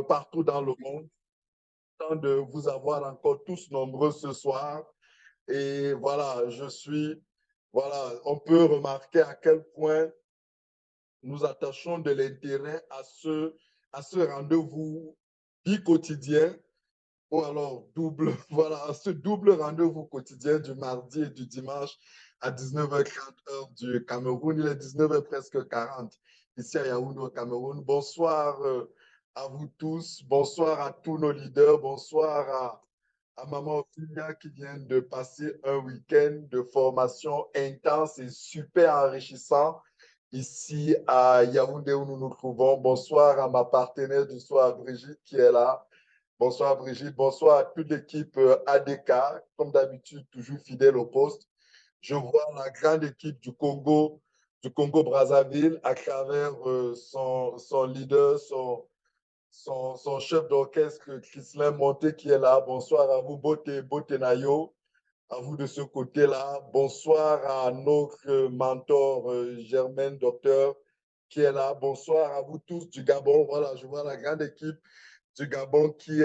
partout dans le monde. Content de vous avoir encore tous nombreux ce soir. Et voilà, voilà, on peut remarquer à quel point nous attachons de l'intérêt à ce rendez-vous quotidien, ou alors double, voilà, à ce double rendez-vous quotidien du mardi et du dimanche à 19h30 heure du Cameroun. Il est 19h presque 40 ici à Yaoundé au Cameroun. Bonsoir à vous tous, bonsoir à tous nos leaders, bonsoir à Maman Ophelia qui vient de passer un week-end de formation intense et super enrichissant ici à Yaoundé où nous nous trouvons. Bonsoir à ma partenaire du soir, Brigitte, qui est là. Bonsoir Brigitte, bonsoir à toute l'équipe ADK, comme d'habitude, toujours fidèle au poste. Je vois la grande équipe du Congo Brazzaville à travers son leader, son chef d'orchestre, Chrislin Monté, qui est là. Bonsoir à vous, Bote Nayo, à vous de ce côté-là. Bonsoir à notre mentor, Germaine Docteur, qui est là. Bonsoir à vous tous du Gabon. Voilà, je vois la grande équipe du Gabon qui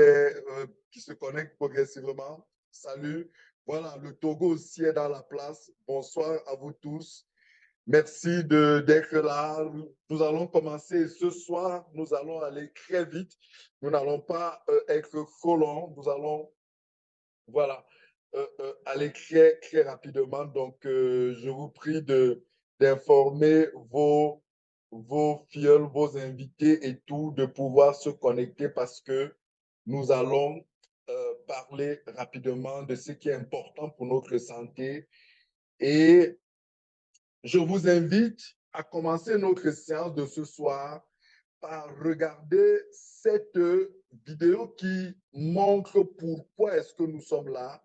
se connecte progressivement. Salut. Voilà, le Togo aussi est dans la place. Bonsoir à vous tous. Merci d'être là. Nous allons commencer ce soir. Nous allons aller très vite. Nous n'allons pas être trop longs. Nous allons, voilà, aller très rapidement. Donc, je vous prie d'informer vos filleuls, vos invités et tout, de pouvoir se connecter parce que nous allons parler rapidement de ce qui est important pour notre santé. Et je vous invite à commencer notre séance de ce soir par regarder cette vidéo qui montre pourquoi est-ce que nous sommes là,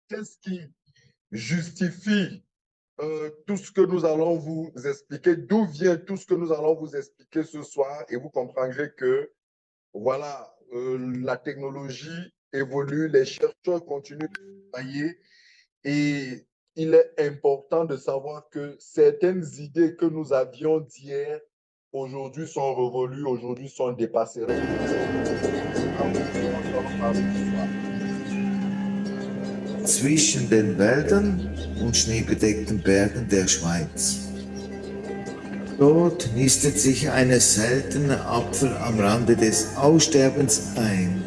qu'est-ce qui justifie tout ce que nous allons vous expliquer, d'où vient tout ce que nous allons vous expliquer ce soir, et vous comprendrez que, voilà, la technologie évolue, les chercheurs continuent de travailler, et il est important de savoir que certaines idées que nous avions d'hier, aujourd'hui sont revolues, aujourd'hui sont dépassées. Zwischen den Wäldern und schneebedeckten Bergen der Schweiz. Dort nistet sich eine seltene Apfel am Rande des Aussterbens ein.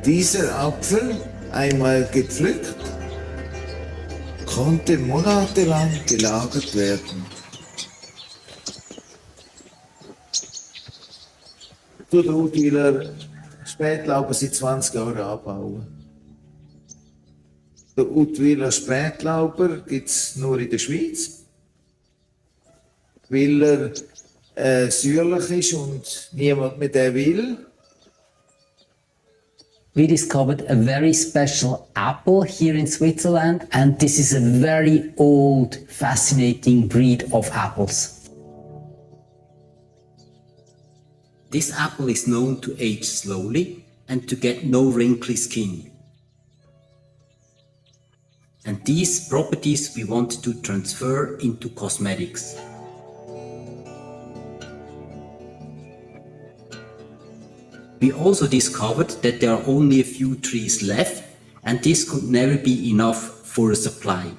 Dieser Apfel, einmal gepflückt, konnte monatelang gelagert werden. Tut Utwiler Spätlauber seit 20 Jahren anbauen. Den Utwiler Spätlauber gibt es nur in der Schweiz, weil er säuerlich ist und niemand mehr den will. We discovered a very special apple here in Switzerland, and this is a very old, fascinating breed of apples. This apple is known to age slowly and to get no wrinkly skin. And these properties we want to transfer into cosmetics. We also discovered that there are only a few trees left, and this could never be enough for a supply.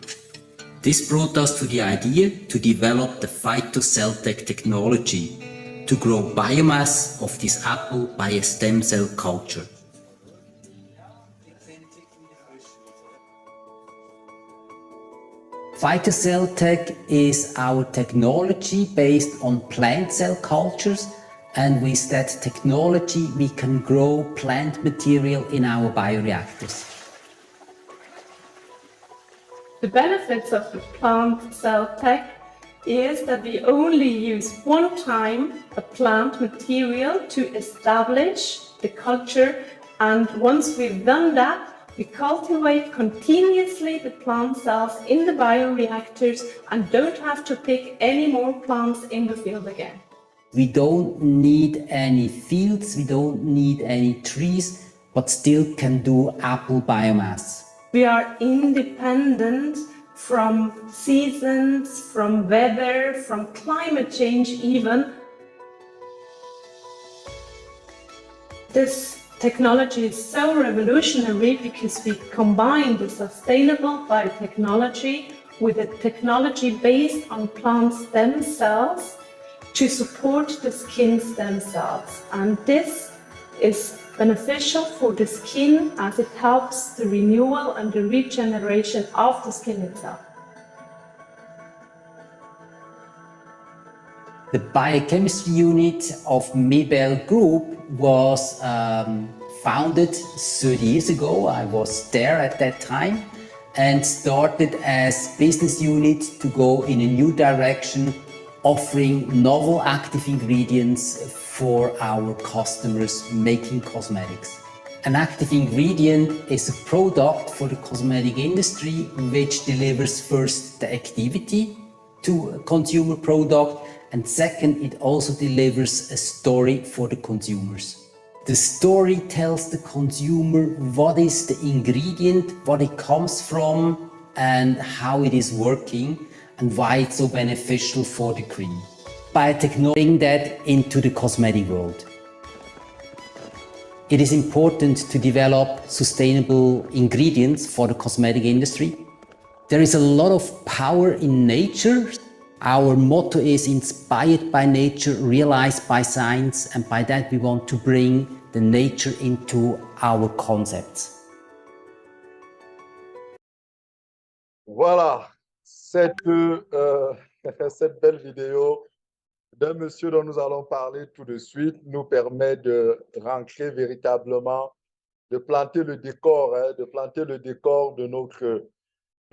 This brought us to the idea to develop the PhytoCellTech technology to grow biomass of this apple by a stem cell culture. PhytoCellTech is our technology based on plant cell cultures, and with that technology we can grow plant material in our bioreactors. The benefits of the plant cell tech is that we only use one time a plant material to establish the culture, and once we've done that, we cultivate continuously the plant cells in the bioreactors and don't have to pick any more plants in the field again. We don't need any fields, we don't need any trees, but still can do apple biomass. We are independent from seasons, from weather, from climate change even. This technology is so revolutionary because we combine the sustainable biotechnology with a technology based on plant stem cells to support the skin stem cells. And this is beneficial for the skin as it helps the renewal and the regeneration of the skin itself. The biochemistry unit of Mibel Group was founded 30 years ago. I was there at that time and started as business unit to go in a new direction, offering novel active ingredients for our customers making cosmetics. An active ingredient is a product for the cosmetic industry which delivers first the activity to a consumer product, and second, it also delivers a story for the consumers. The story tells the consumer what is the ingredient, what it comes from, and how it is working, and why it's so beneficial for the cream. Biotechnology bring that into the cosmetic world. It is important to develop sustainable ingredients for the cosmetic industry. There is a lot of power in nature. Our motto is inspired by nature, realized by science, and by that we want to bring the nature into our concepts. Voilà, cette belle vidéo d'un monsieur dont nous allons parler tout de suite nous permet de rentrer véritablement, de planter le décor, de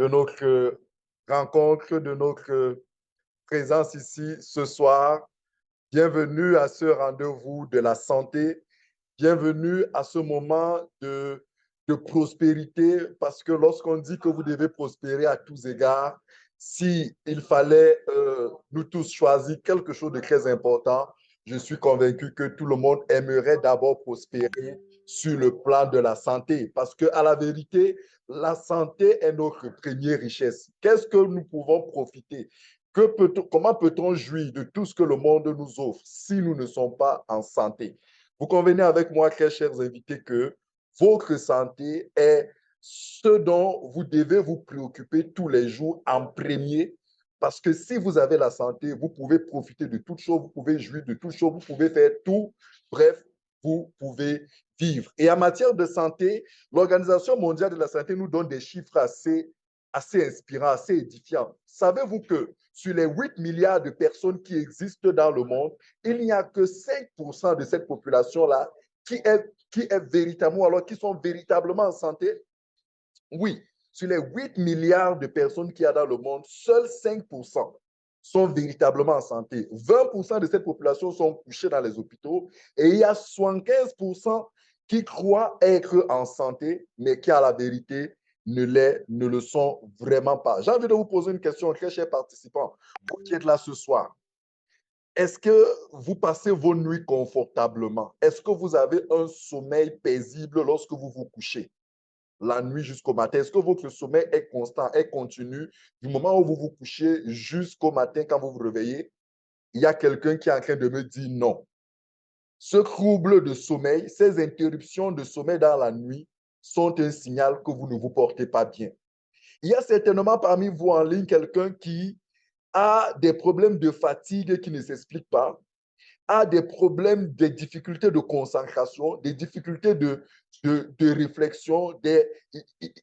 notre rencontre, de notre présence ici ce soir. Bienvenue à ce rendez-vous de la santé. Bienvenue à ce moment de prospérité, parce que lorsqu'on dit que vous devez prospérer à tous égards, s'il fallait nous tous choisir quelque chose de très important, je suis convaincu que tout le monde aimerait d'abord prospérer sur le plan de la santé, parce qu'à la vérité, la santé est notre première richesse. Qu'est-ce que nous pouvons profiter? Comment peut-on jouir de tout ce que le monde nous offre si nous ne sommes pas en santé? Vous convenez avec moi, très chers invités, que votre santé est ce dont vous devez vous préoccuper tous les jours en premier, parce que si vous avez la santé, vous pouvez profiter de toutes choses, vous pouvez jouir de toutes choses, vous pouvez faire tout, bref, vous pouvez vivre. Et en matière de santé, l'Organisation mondiale de la santé nous donne des chiffres assez inspirants, assez édifiants. Savez-vous que sur les 8 milliards de personnes qui existent dans le monde, il n'y a que 5% de cette population-là qui est véritablement, alors qui sont véritablement en santé? Oui, sur les 8 milliards de personnes qu'il y a dans le monde, seuls 5% sont véritablement en santé. 20% de cette population sont couchés dans les hôpitaux et il y a 75% qui croient être en santé, mais qui, à la vérité, ne le sont vraiment pas. J'ai envie de vous poser une question, très chers participants, vous qui êtes là ce soir. Est-ce que vous passez vos nuits confortablement? Est-ce que vous avez un sommeil paisible lorsque vous vous couchez la nuit jusqu'au matin? Est-ce que votre sommeil est constant, est continu du moment où vous vous couchez jusqu'au matin quand vous vous réveillez? Il y a quelqu'un qui est en train de me dire non. Ce trouble de sommeil, ces interruptions de sommeil dans la nuit sont un signal que vous ne vous portez pas bien. Il y a certainement parmi vous en ligne quelqu'un qui a des problèmes de fatigue qui ne s'expliquent pas, a des problèmes, des difficultés de concentration, des difficultés de réflexion,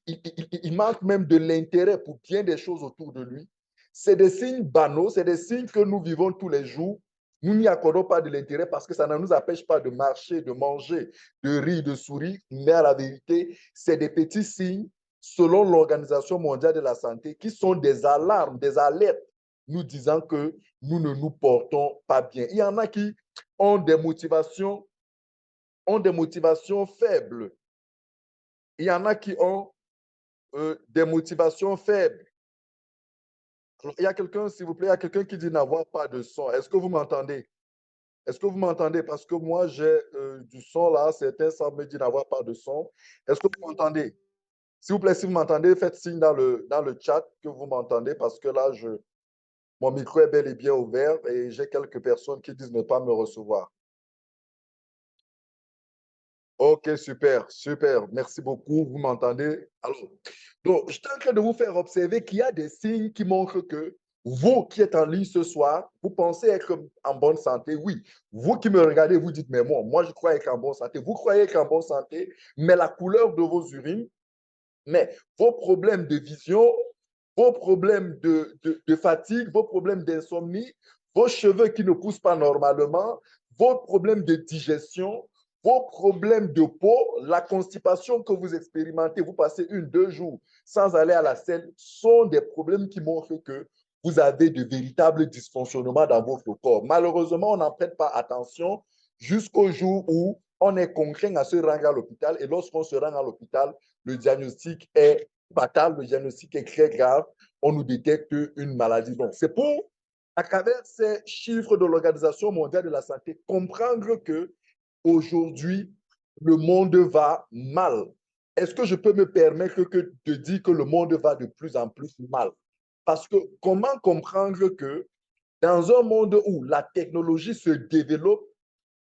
il manque même de l'intérêt pour bien des choses autour de lui. C'est des signes banaux, c'est des signes que nous vivons tous les jours. Nous n'y accordons pas de l'intérêt parce que ça ne nous empêche pas de marcher, de manger, de rire, de sourire, mais à la vérité, c'est des petits signes, selon l'Organisation mondiale de la santé, qui sont des alarmes, des alertes, nous disant que nous ne nous portons pas bien. Il y en a qui ont des motivations faibles. Il y en a qui ont des motivations faibles. Alors, il y a quelqu'un, s'il vous plaît, il y a quelqu'un qui dit n'avoir pas de son. Est-ce que vous m'entendez? Est-ce que vous m'entendez? Parce que moi, j'ai du son là. Certains semblent me dire n'avoir pas de son. Est-ce que vous m'entendez? S'il vous plaît, si vous m'entendez, faites signe dans le chat que vous m'entendez parce que là, mon micro est bel et bien ouvert et j'ai quelques personnes qui disent ne pas me recevoir. Ok, super, super. Merci beaucoup. Vous m'entendez? Alors, donc, je suis en train de vous faire observer qu'il y a des signes qui montrent que vous qui êtes en ligne ce soir, vous pensez être en bonne santé. Oui, vous qui me regardez, vous dites, mais moi, je crois être en bonne santé. Vous croyez être en bonne santé, mais la couleur de vos urines, mais vos problèmes de vision, vos problèmes de fatigue, vos problèmes d'insomnie, vos cheveux qui ne poussent pas normalement, vos problèmes de digestion, vos problèmes de peau, la constipation que vous expérimentez, vous passez 1, 2 jours sans aller à la selle, sont des problèmes qui montrent que vous avez de véritables dysfonctionnements dans votre corps. Malheureusement, on n'en prête pas attention jusqu'au jour où on est contraint à se rendre à l'hôpital. Et lorsqu'on se rend à l'hôpital, le diagnostic est fatal, le diagnostic est très grave. On nous détecte une maladie. Donc, c'est pour, à travers ces chiffres de l'Organisation mondiale de la santé, comprendre que aujourd'hui, le monde va mal. Est-ce que je peux me permettre de dire que le monde va de plus en plus mal? Parce que comment comprendre que dans un monde où la technologie se développe,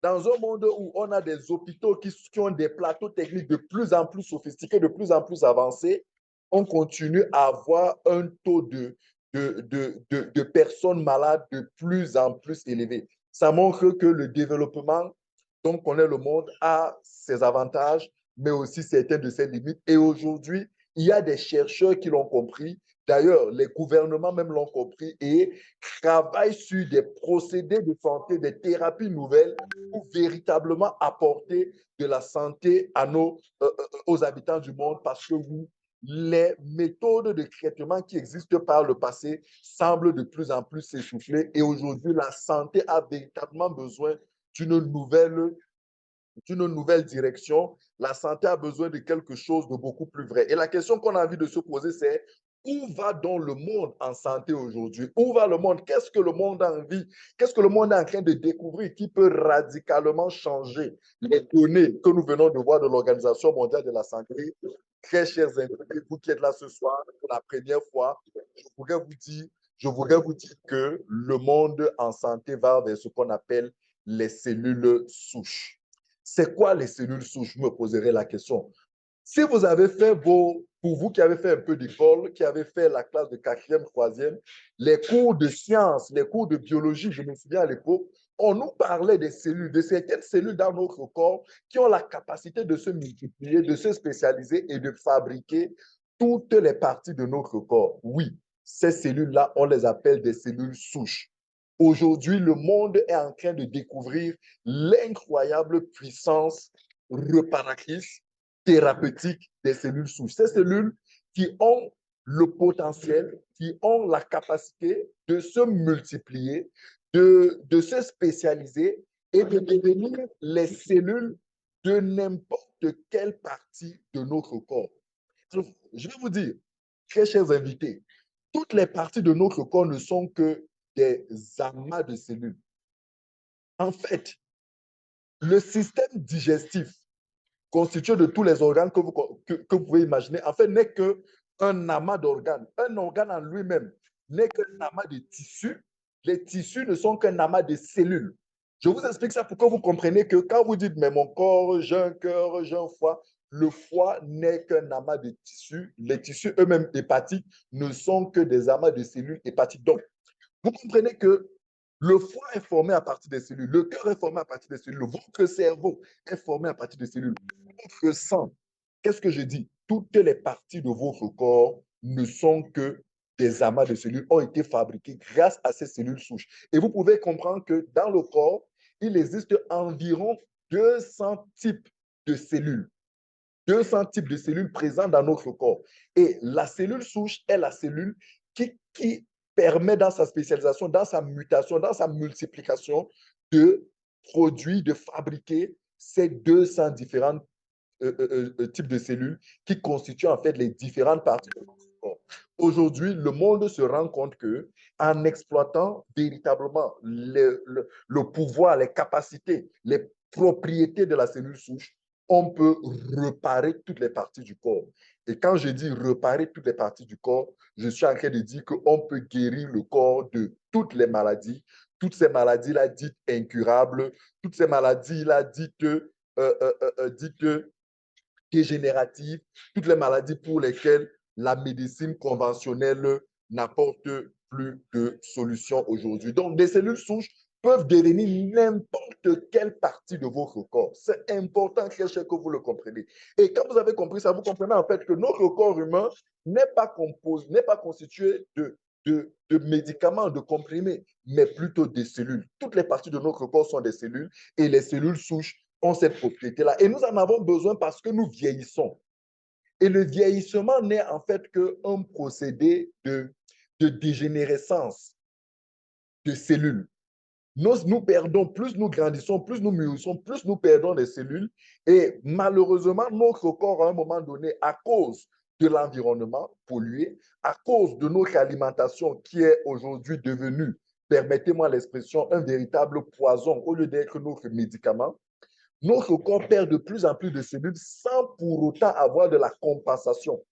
dans un monde où on a des hôpitaux qui ont des plateaux techniques de plus en plus sophistiqués, de plus en plus avancés, on continue à avoir un taux de personnes malades de plus en plus élevé. Ça montre que le développement dont connaît le monde a ses avantages, mais aussi certaines de ses limites. Et aujourd'hui, il y a des chercheurs qui l'ont compris. D'ailleurs, les gouvernements même l'ont compris et travaillent sur des procédés de santé, des thérapies nouvelles pour véritablement apporter de la santé aux habitants du monde parce que les méthodes de traitement qui existent par le passé semblent de plus en plus s'essouffler et aujourd'hui, la santé a véritablement besoin d'une nouvelle direction. La santé a besoin de quelque chose de beaucoup plus vrai. Et la question qu'on a envie de se poser, c'est où va donc le monde en santé aujourd'hui? Où va le monde? Qu'est-ce que le monde a envie? Qu'est-ce que le monde est en train de découvrir qui peut radicalement changer les données que nous venons de voir de l'Organisation mondiale de la santé? Très chers invités, vous qui êtes là ce soir pour la première fois, je voudrais vous dire que le monde en santé va vers ce qu'on appelle les cellules souches. C'est quoi les cellules souches? Je me poserai la question. Si vous avez fait pour vous qui avez fait un peu d'école, qui avez fait la classe de 4e, 3e, les cours de sciences, les cours de biologie, je me souviens à l'époque, on nous parlait des cellules, de certaines cellules dans notre corps qui ont la capacité de se multiplier, de se spécialiser et de fabriquer toutes les parties de notre corps. Oui, ces cellules-là, on les appelle des cellules souches. Aujourd'hui, le monde est en train de découvrir l'incroyable puissance réparatrice, thérapeutique des cellules souches. Ces cellules qui ont le potentiel, qui ont la capacité de se multiplier, de se spécialiser et de devenir les cellules de n'importe quelle partie de notre corps. Je vais vous dire, très chers invités, toutes les parties de notre corps ne sont que des amas de cellules. En fait, le système digestif constitué de tous les organes que vous pouvez imaginer, en fait, n'est qu'un amas d'organes. Un organe en lui-même n'est qu'un amas de tissus. Les tissus ne sont qu'un amas de cellules. Je vous explique ça pour que vous compreniez que quand vous dites « mais mon corps, j'ai un cœur, j'ai un foie », le foie n'est qu'un amas de tissus. Les tissus eux-mêmes hépatiques ne sont que des amas de cellules hépatiques. Donc, vous comprenez que le foie est formé à partir des cellules, le cœur est formé à partir des cellules, votre cerveau est formé à partir des cellules, votre sang. Qu'est-ce que je dis? Toutes les parties de votre corps ne sont que des amas de cellules, ont été fabriquées grâce à ces cellules souches. Et vous pouvez comprendre que dans le corps, il existe environ 200 types de cellules. 200 types de cellules présents dans notre corps. Et la cellule souche est la cellule qui permet dans sa spécialisation, dans sa mutation, dans sa multiplication de produire, de fabriquer ces 200 différents types de cellules qui constituent en fait les différentes parties de notre corps. Aujourd'hui, le monde se rend compte que en exploitant véritablement le pouvoir, les capacités, les propriétés de la cellule souche, on peut réparer toutes les parties du corps. Et quand je dis réparer toutes les parties du corps, je suis en train de dire qu'on peut guérir le corps de toutes les maladies, toutes ces maladies-là dites incurables, toutes ces maladies-là dites dégénératives, toutes les maladies pour lesquelles la médecine conventionnelle n'apporte plus de solution aujourd'hui. Donc, des cellules souches peuvent devenir n'importe quelle partie de votre corps. C'est important que vous le compreniez. Et quand vous avez compris ça, vous comprenez en fait que notre corps humain n'est pas constitué de médicaments, de comprimés, mais plutôt des cellules. Toutes les parties de notre corps sont des cellules et les cellules souches ont cette propriété-là. Et nous en avons besoin parce que nous vieillissons. Et le vieillissement n'est en fait qu'un procédé de dégénérescence de cellules. Nous perdons, plus nous grandissons, plus nous mûrissons, plus nous perdons des cellules. Et malheureusement, notre corps, à un moment donné, à cause de l'environnement pollué, à cause de notre alimentation qui est aujourd'hui devenue, permettez-moi l'expression, un véritable poison au lieu d'être notre médicament, notre corps perd de plus en plus de cellules sans pour autant avoir de la compensation.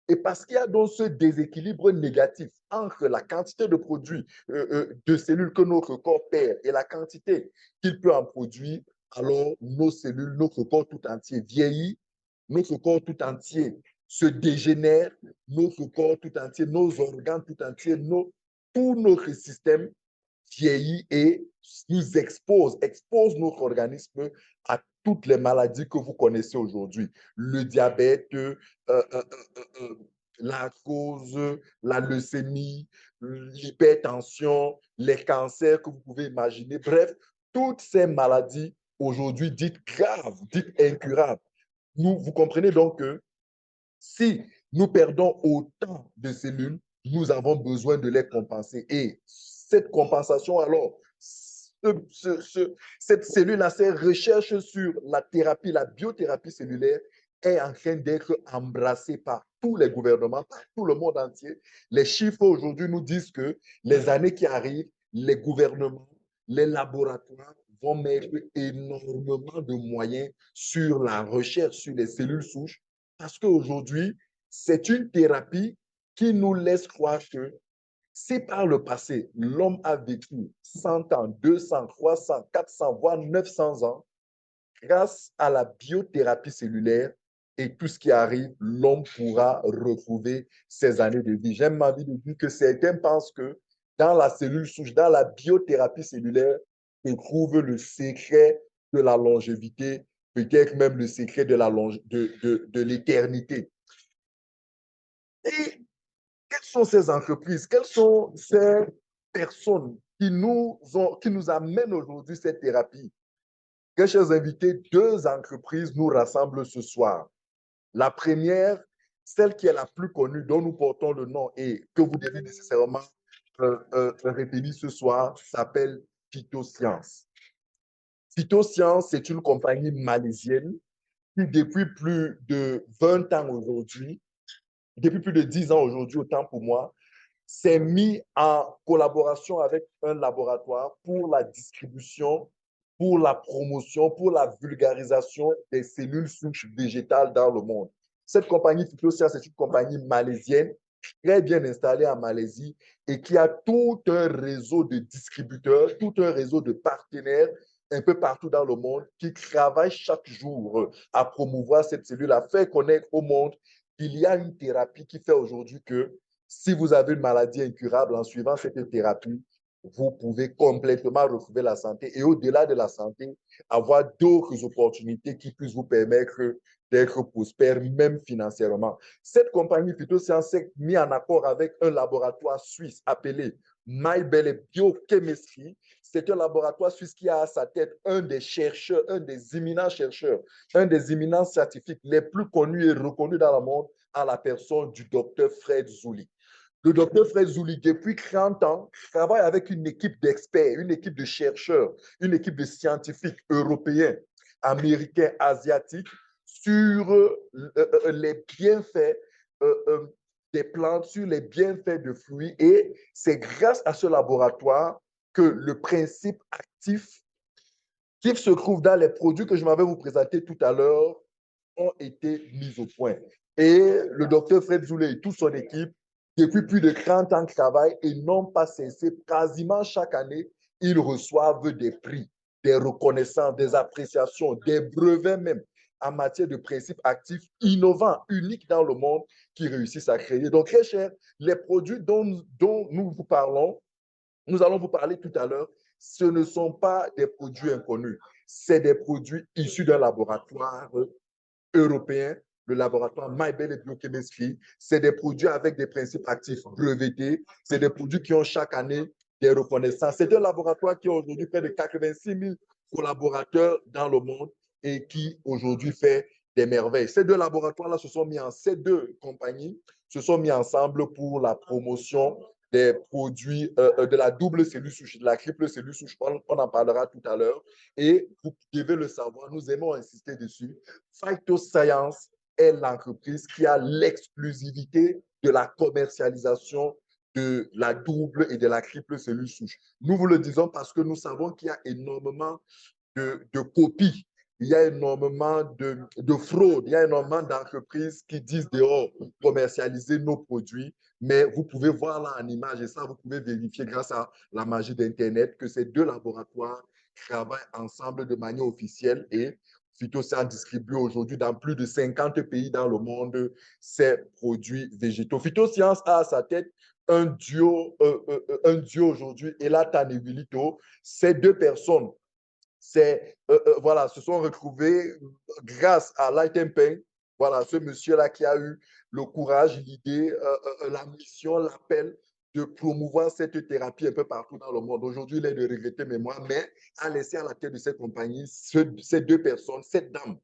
Et parce qu'il y a donc ce déséquilibre négatif entre la quantité de produits de cellules que notre corps perd et la quantité qu'il peut en produire, alors nos cellules, notre corps tout entier vieillit, notre corps tout entier se dégénère, notre corps tout entier, nos organes tout entiers, tout notre système vieillit et nous expose notre organisme à toutes les maladies que vous connaissez aujourd'hui. Le diabète, l'arthrose, la leucémie, l'hypertension, les cancers que vous pouvez imaginer. Bref, toutes ces maladies aujourd'hui dites graves, dites incurables. Vous comprenez donc que si nous perdons autant de cellules, nous avons besoin de les compenser. Et cette compensation, alors, cette cellule-là, ces recherches sur la thérapie, la biothérapie cellulaire, est en train d'être embrassée par tous les gouvernements, par tout le monde entier. Les chiffres aujourd'hui nous disent que les années qui arrivent, les gouvernements, les laboratoires vont mettre énormément de moyens sur la recherche sur les cellules souches parce qu'aujourd'hui, c'est une thérapie qui nous laisse croire que si par le passé, l'homme a vécu 100 ans, 200, 300, 400, voire 900 ans, grâce à la biothérapie cellulaire et tout ce qui arrive, l'homme pourra retrouver ses années de vie. J'aime ma vie de dire que certains pensent que dans la cellule souche, dans la biothérapie cellulaire, se trouve le secret de la longévité, peut-être même le secret de l'éternité. Et quelles sont ces entreprises? Quelles sont ces personnes qui nous amènent aujourd'hui cette thérapie? Très chers invités, deux entreprises nous rassemblent ce soir. La première, celle qui est la plus connue, dont nous portons le nom et que vous devez nécessairement retenir ce soir, s'appelle Phytosciences. Phytosciences, c'est une compagnie malaisienne qui, depuis plus de 20 ans aujourd'hui, depuis plus de 10 ans aujourd'hui, autant pour moi, s'est mis en collaboration avec un laboratoire pour la distribution, pour la promotion, pour la vulgarisation des cellules souches végétales dans le monde. Cette compagnie Phytosciences, c'est une compagnie malaisienne, très bien installée en Malaisie et qui a tout un réseau de distributeurs, tout un réseau de partenaires un peu partout dans le monde qui travaillent chaque jour à promouvoir cette cellule, à faire connaître au monde qu'il y a une thérapie qui fait aujourd'hui que si vous avez une maladie incurable, en suivant cette thérapie, vous pouvez complètement retrouver la santé et au-delà de la santé, avoir d'autres opportunités qui puissent vous permettre d'être prospère, même financièrement. Cette compagnie Phytosciences s'est mise en accord avec un laboratoire suisse appelé MyBelle Biochemistry. C'est un laboratoire suisse qui a à sa tête un des chercheurs, un des éminents chercheurs, un des éminents scientifiques les plus connus et reconnus dans le monde, à la personne du docteur Fred Zuli. Le docteur Fred Zuli, depuis 30 ans, travaille avec une équipe d'experts, une équipe de chercheurs, une équipe de scientifiques européens, américains, asiatiques, sur les bienfaits des plantes, sur les bienfaits de fruits. Et c'est grâce à ce laboratoire que le principe actif qui se trouve dans les produits que je m'avais vous présenter tout à l'heure ont été mis au point. Et le docteur Fred Zoulé et toute son équipe, depuis plus de 30 ans, travaillent et n'ont pas cessé. Quasiment chaque année, ils reçoivent des prix, des reconnaissances, des appréciations, des brevets même en matière de principes actifs innovants, uniques dans le monde, qui réussissent à créer. Donc, très cher, les produits dont nous vous parlons, nous allons vous parler tout à l'heure, ce ne sont pas des produits inconnus. C'est des produits issus d'un laboratoire européen, le laboratoire MyBell Biochemistry. C'est des produits avec des principes actifs brevetés. C'est des produits qui ont chaque année des reconnaissances. C'est un laboratoire qui a aujourd'hui près de 86 000 collaborateurs dans le monde et qui aujourd'hui fait des merveilles. Ces deux laboratoires-là se sont mis en, ces deux compagnies se sont mis ensemble pour la promotion des produits de la double cellule souche, de la triple cellule souche. On en parlera tout à l'heure. Et vous devez le savoir, nous aimons insister dessus. Phytoscience est l'entreprise qui a l'exclusivité de la commercialisation de la double et de la triple cellule souche. Nous vous le disons parce que nous savons qu'il y a énormément de copies. Il y a énormément de fraude, il y a énormément d'entreprises qui disent dehors commercialiser nos produits, mais vous pouvez voir là en image, et ça, vous pouvez vérifier grâce à la magie d'Internet que ces deux laboratoires travaillent ensemble de manière officielle et Phytoscience distribue aujourd'hui dans plus de 50 pays dans le monde ces produits végétaux. Phytoscience a à sa tête un duo aujourd'hui, Elatan et Wilito. Ces deux personnes voilà, se sont retrouvés grâce à Light and Pain. Voilà, ce monsieur-là qui a eu le courage, l'idée, la mission, l'appel de promouvoir cette thérapie un peu partout dans le monde. Aujourd'hui, il est de regretter mémoire, mais a laissé à la tête de cette compagnie ces deux personnes, cette dame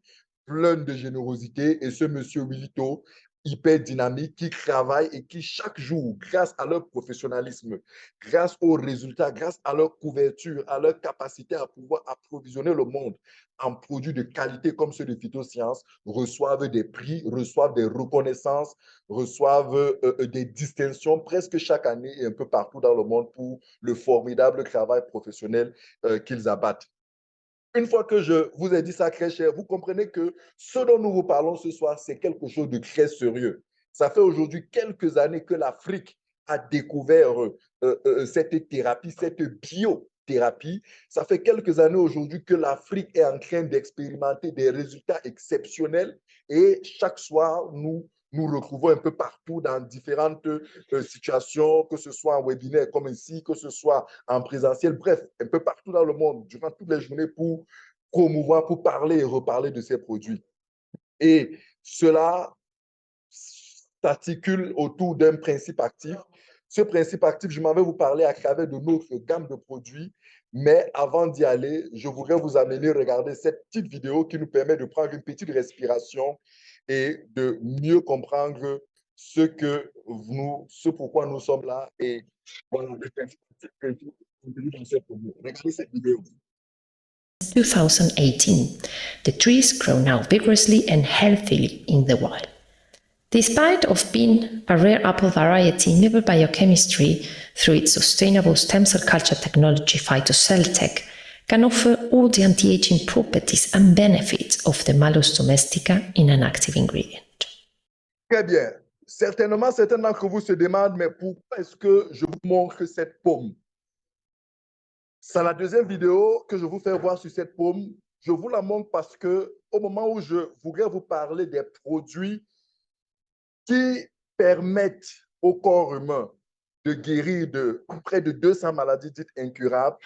pleine de générosité et ce monsieur Wilito, hyper dynamique, qui travaille et qui chaque jour, grâce à leur professionnalisme, grâce aux résultats, grâce à leur couverture, à leur capacité à pouvoir approvisionner le monde en produits de qualité comme ceux de Phytoscience, reçoivent des prix, reçoivent des reconnaissances, reçoivent des distinctions presque chaque année et un peu partout dans le monde pour le formidable travail professionnel qu'ils abattent. Une fois que je vous ai dit ça très cher, vous comprenez que ce dont nous vous parlons ce soir, c'est quelque chose de très sérieux. Ça fait aujourd'hui quelques années que l'Afrique a découvert cette thérapie, cette biothérapie. Ça fait quelques années aujourd'hui que l'Afrique est en train d'expérimenter des résultats exceptionnels et chaque soir, nous retrouvons un peu partout dans différentes situations, que ce soit en webinaire comme ici, que ce soit en présentiel, bref, un peu partout dans le monde, durant toutes les journées pour promouvoir, pour parler et reparler de ces produits. Et cela s'articule autour d'un principe actif. Ce principe actif, je m'en vais vous parler à travers de notre gamme de produits. Mais avant d'y aller, je voudrais vous amener regarder cette petite vidéo qui nous permet de prendre une petite respiration et de mieux comprendre ce pourquoi nous sommes là et voilà, le principe que nous dans cette produit. Regardez cette vidéo. 2018, the trees grow now vigorously and healthily in the wild. Despite of being a rare apple variety, MyBell Biochemistry, through its sustainable stem cell culture technology PhytoCellTech, can offer all the anti-aging properties and benefits of the Malus domestica in an active ingredient. Très bien. Certainement, certains d'entre vous se demandent, mais pourquoi est-ce que je vous montre cette pomme? C'est la deuxième vidéo que je vous fais voir sur cette pomme. Je vous la montre parce que au moment où je voudrais vous parler des produits qui permettent au corps humain de guérir de près de 200 maladies dites incurables,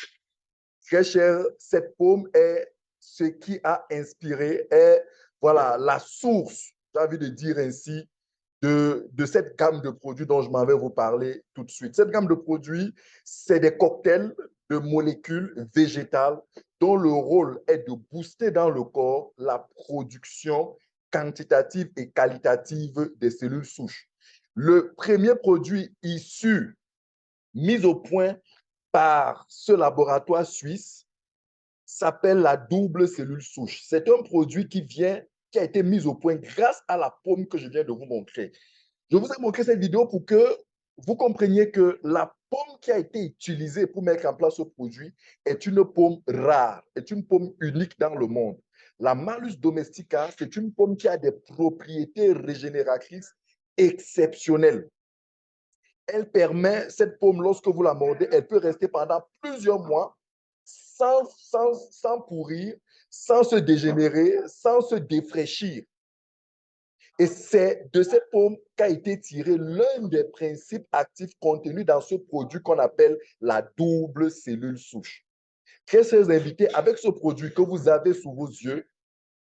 très cher, cette pomme est ce qui a inspiré, est voilà, la source, j'ai envie de dire ainsi, de cette gamme de produits dont je m'en vais vous parler tout de suite. Cette gamme de produits, c'est des cocktails de molécules végétales dont le rôle est de booster dans le corps la production quantitative et qualitative des cellules souches. Le premier produit issu, mis au point par ce laboratoire suisse, s'appelle la double cellule souche. C'est un produit qui a été mis au point grâce à la pomme que je viens de vous montrer. Je vous ai montré cette vidéo pour que vous compreniez que la pomme qui a été utilisée pour mettre en place ce produit est une pomme rare, est une pomme unique dans le monde. La Malus domestica, c'est une pomme qui a des propriétés régénératrices exceptionnelles. Elle permet, cette pomme, lorsque vous la mordez, elle peut rester pendant plusieurs mois sans pourrir, sans se dégénérer, sans se défraîchir. Et c'est de cette pomme qu'a été tiré l'un des principes actifs contenus dans ce produit qu'on appelle la double cellule souche. Très chers invités, avec ce produit que vous avez sous vos yeux,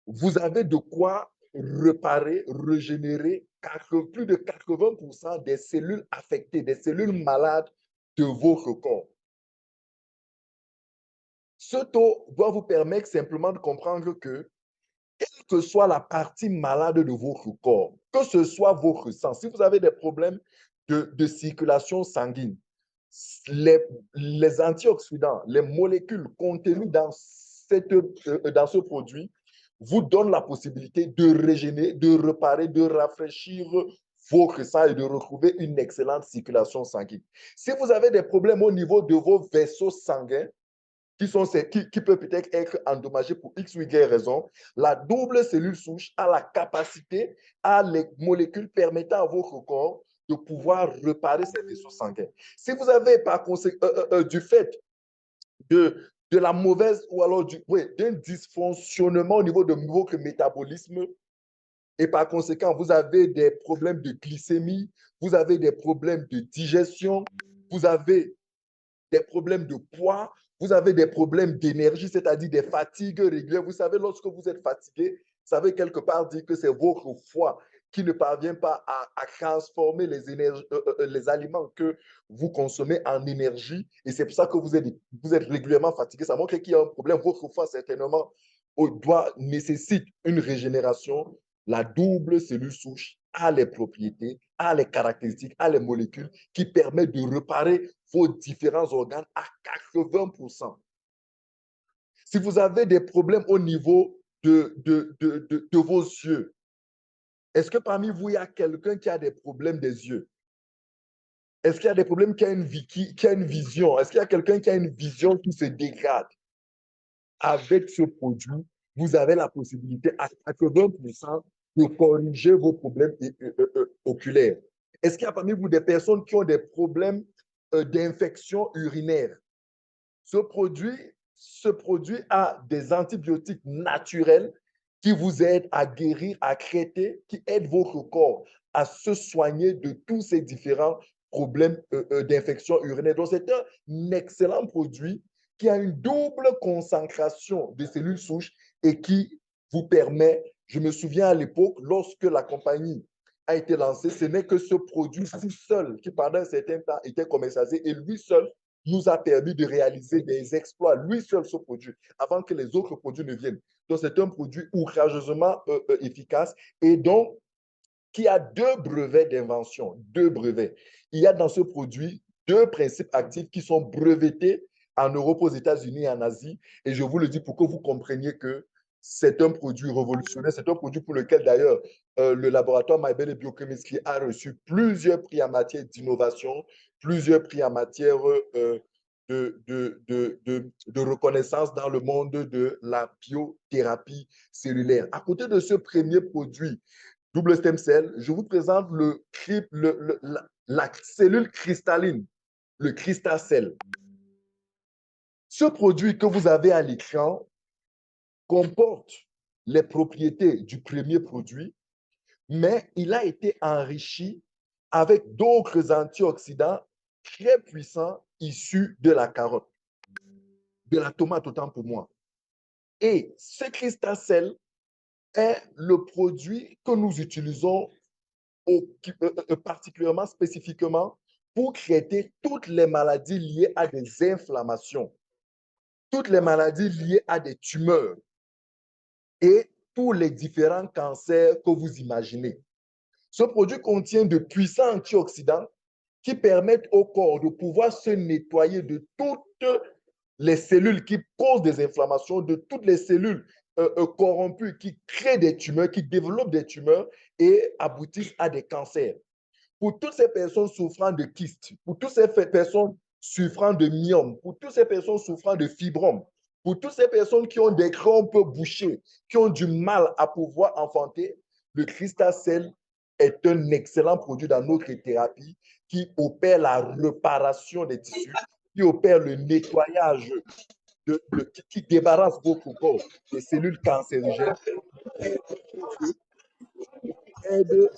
vous avez de quoi réparer, régénérer plus de 80% des cellules affectées, des cellules malades de votre corps. Ce taux doit vous permettre simplement de comprendre que, quelle que soit la partie malade de votre corps, que ce soit votre sang, si vous avez des problèmes de circulation sanguine, les antioxydants, les molécules contenues dans ce produit vous donnent la possibilité de régénérer, de réparer, de rafraîchir votre sang et de retrouver une excellente circulation sanguine. Si vous avez des problèmes au niveau de vos vaisseaux sanguins, qui peuvent peut-être être endommagés pour X ou Y raison, la double cellule souche a la capacité, a les molécules permettant à votre corps de pouvoir réparer ces vaisseaux sanguins. Si vous avez par conséquent, du fait de la mauvaise ou alors d'un dysfonctionnement au niveau de votre métabolisme, et par conséquent, vous avez des problèmes de glycémie, vous avez des problèmes de digestion, vous avez des problèmes de poids, vous avez des problèmes d'énergie, c'est-à-dire des fatigues régulières. Vous savez, lorsque vous êtes fatigué, ça veut quelque part dire que c'est votre foie qui ne parvient pas à transformer les aliments que vous consommez en énergie. Et c'est pour ça que vous êtes régulièrement fatigué. Ça montre qu'il y a un problème. Votre foie, certainement, nécessite une régénération. La double cellule souche a les propriétés, a les caractéristiques, a les molécules qui permettent de réparer vos différents organes à 80%. Si vous avez des problèmes au niveau de vos yeux, est-ce que parmi vous, il y a quelqu'un qui a des problèmes des yeux? Est-ce qu'il y a des problèmes qui a une vision? Est-ce qu'il y a quelqu'un qui a une vision qui se dégrade? Avec ce produit, vous avez la possibilité à 80% de corriger vos problèmes oculaires. Est-ce qu'il y a parmi vous des personnes qui ont des problèmes d'infection urinaire? Ce produit a des antibiotiques naturels qui vous aident à guérir, à traiter, qui aident votre corps à se soigner de tous ces différents problèmes d'infection urinaire. Donc, c'est un excellent produit qui a une double concentration de cellules souches et qui vous permet, je me souviens à l'époque, lorsque la compagnie a été lancée, ce n'est que ce produit-ci seul qui, pendant un certain temps, était commercialisé et lui seul nous a permis de réaliser des exploits, lui seul ce produit, avant que les autres produits ne viennent. Donc, c'est un produit outrageusement efficace et donc qui a 2 brevets d'invention, 2 brevets. Il y a dans ce produit 2 principes actifs qui sont brevetés en Europe, aux États-Unis et en Asie. Et je vous le dis pour que vous compreniez que c'est un produit révolutionnaire. C'est un produit pour lequel, d'ailleurs, le laboratoire Maybell et Biochemistry a reçu plusieurs prix en matière d'innovation, plusieurs prix en matière de reconnaissance dans le monde de la biothérapie cellulaire. À côté de ce premier produit, double stem cell, je vous présente la cellule cristalline, le Cristacell. Ce produit que vous avez à l'écran comporte les propriétés du premier produit, mais il a été enrichi avec d'autres antioxydants très puissants issus de la carotte, de la tomate autant pour moi. Et ce Cristacell est le produit que nous utilisons particulièrement, spécifiquement, pour traiter toutes les maladies liées à des inflammations, toutes les maladies liées à des tumeurs et tous les différents cancers que vous imaginez. Ce produit contient de puissants antioxydants qui permettent au corps de pouvoir se nettoyer de toutes les cellules qui causent des inflammations, de toutes les cellules corrompues qui créent des tumeurs, qui développent des tumeurs et aboutissent à des cancers. Pour toutes ces personnes souffrant de kystes, pour toutes ces personnes souffrant de myome, pour toutes ces personnes souffrant de fibromes, Pour toutes ces personnes qui ont des crampes bouchées, qui ont du mal à pouvoir enfanter, le Cristal est un excellent produit dans notre thérapie qui opère la réparation des tissus, qui opère le nettoyage, qui débarrasse votre corps des cellules cancérigènes et aide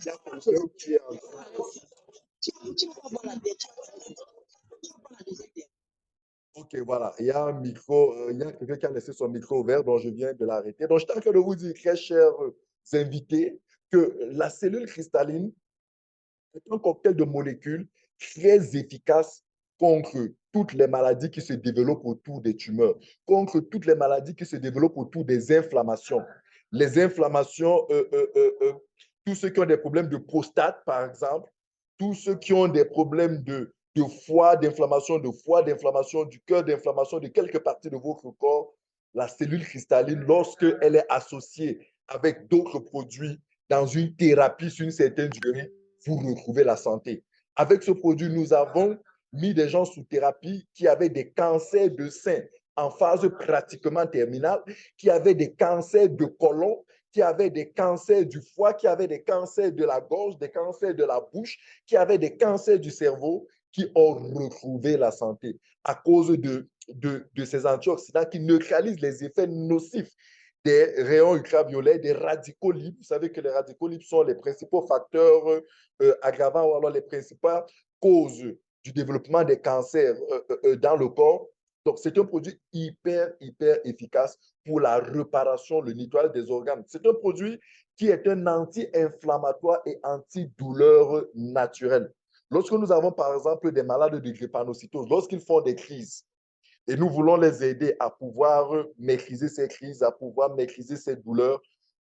la personne qui est en Ok, voilà. Il y a un micro, il y a quelqu'un qui a laissé son micro ouvert, donc je viens de l'arrêter. Donc, je suis en train de vous dire, très chers invités, que la cellule cristalline est un cocktail de molécules très efficace contre toutes les maladies qui se développent autour des tumeurs, contre toutes les maladies qui se développent autour des inflammations. Les inflammations, tous ceux qui ont des problèmes de prostate, par exemple, tous ceux qui ont des problèmes de foie, d'inflammation du cœur, d'inflammation de quelques parties de votre corps, la cellule cristalline, lorsqu'elle est associée avec d'autres produits dans une thérapie sur une certaine durée, vous retrouvez la santé. Avec ce produit, nous avons mis des gens sous thérapie qui avaient des cancers de sein en phase pratiquement terminale, qui avaient des cancers de côlon, qui avaient des cancers du foie, qui avaient des cancers de la gorge, des cancers de la bouche, qui avaient des cancers du cerveau, qui ont retrouvé la santé à cause de ces antioxydants qui neutralisent les effets nocifs des rayons ultraviolets, des radicaux libres. Vous savez que les radicaux libres sont les principaux facteurs aggravants ou alors les principales causes du développement des cancers dans le corps. Donc, c'est un produit hyper efficace pour la réparation, le nettoyage des organes. C'est un produit qui est un anti-inflammatoire et antidouleur naturel. Lorsque nous avons, par exemple, des malades de drépanocytose, lorsqu'ils font des crises, et nous voulons les aider à pouvoir maîtriser ces crises, à pouvoir maîtriser ces douleurs,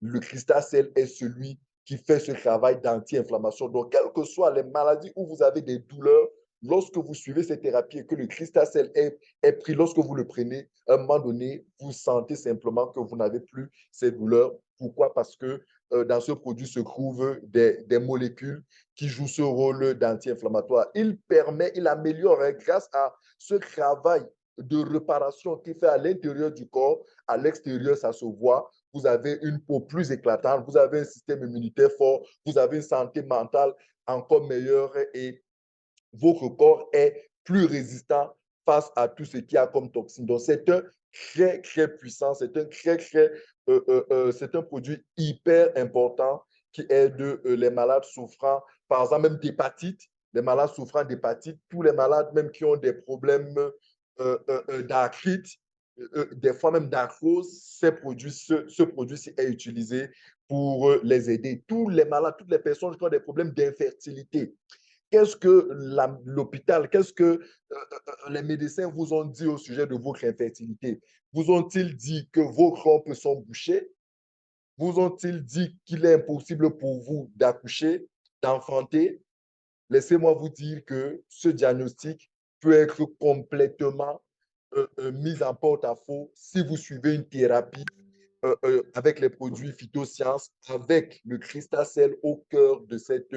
le Cristal est celui qui fait ce travail d'anti-inflammation. Donc, quelles que soient les maladies où vous avez des douleurs, lorsque vous suivez ces thérapies et que le Cristal est pris, lorsque vous le prenez, à un moment donné, vous sentez simplement que vous n'avez plus ces douleurs. Pourquoi? Parce que dans ce produit se trouvent des molécules qui jouent ce rôle d'anti-inflammatoire. Il améliore grâce à ce travail de réparation qui fait à l'intérieur du corps, à l'extérieur, ça se voit. Vous avez une peau plus éclatante, vous avez un système immunitaire fort, vous avez une santé mentale encore meilleure et votre corps est plus résistant face à tout ce qu'il y a comme toxine. Donc, c'est un très puissant, c'est un produit hyper important qui aide les malades souffrant, par exemple, même d'hépatite, les malades souffrant d'hépatite, tous les malades même qui ont des problèmes d'arthrite, des fois même d'arthrose, ce produit-ci est utilisé pour les aider. Tous les malades, toutes les personnes qui ont des problèmes d'infertilité. Qu'est-ce que l'hôpital, qu'est-ce que les médecins vous ont dit au sujet de votre infertilité? Vous ont-ils dit que vos trompes sont bouchées? Vous ont-ils dit qu'il est impossible pour vous d'accoucher, d'enfanter? Laissez-moi vous dire que ce diagnostic peut être complètement mis en porte-à-faux si vous suivez une thérapie avec les produits phytosciences, avec le Cristal au cœur de cette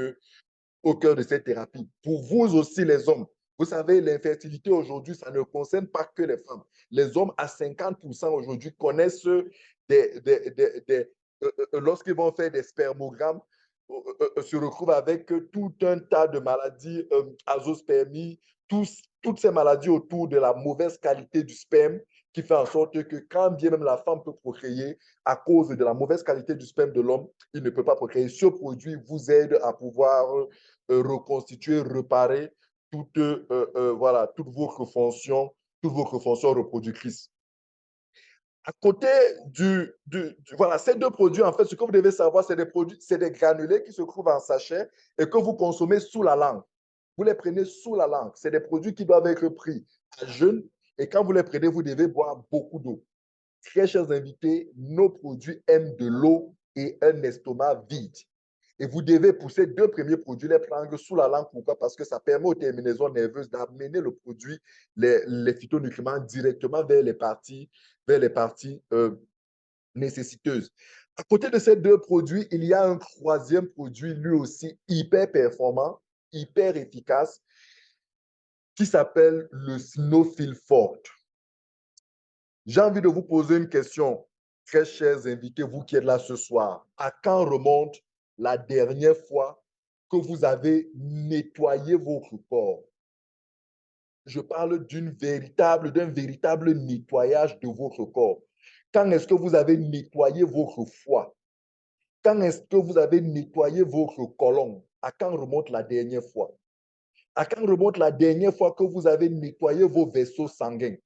thérapie. Pour vous aussi, les hommes, vous savez, l'infertilité aujourd'hui, ça ne concerne pas que les femmes. Les hommes, à 50% aujourd'hui, connaissent lorsqu'ils vont faire des spermogrammes, se retrouvent avec tout un tas de maladies, azospermie, toutes ces maladies autour de la mauvaise qualité du sperme qui fait en sorte que quand bien même la femme peut procréer, à cause de la mauvaise qualité du sperme de l'homme, il ne peut pas procréer. Ce produit vous aide à pouvoir reconstituer, réparer toutes vos fonctions reproductrices. À côté voilà, ces deux produits, en fait, ce que vous devez savoir, c'est des granulés qui se trouvent en sachet et que vous consommez sous la langue. Vous les prenez sous la langue. C'est des produits qui doivent être pris à jeûne et quand vous les prenez, vous devez boire beaucoup d'eau. Très chers invités, nos produits aiment de l'eau et un estomac vide. Et vous devez, pour ces deux premiers produits, les prendre sous la langue. Pourquoi? Parce que ça permet aux terminaisons nerveuses d'amener le produit, les phytonutriments directement vers les parties nécessiteuses. À côté de ces deux produits, il y a un troisième produit, lui aussi hyper performant, hyper efficace, qui s'appelle le Sinofil Forte. J'ai envie de vous poser une question, très chers invités, vous qui êtes là ce soir. À quand remonte la dernière fois que vous avez nettoyé votre corps? Je parle d'un véritable nettoyage de votre corps. Quand est-ce que vous avez nettoyé votre foie? Quand est-ce que vous avez nettoyé votre colon? À quand remonte la dernière fois? À quand remonte la dernière fois que vous avez nettoyé vos vaisseaux sanguins?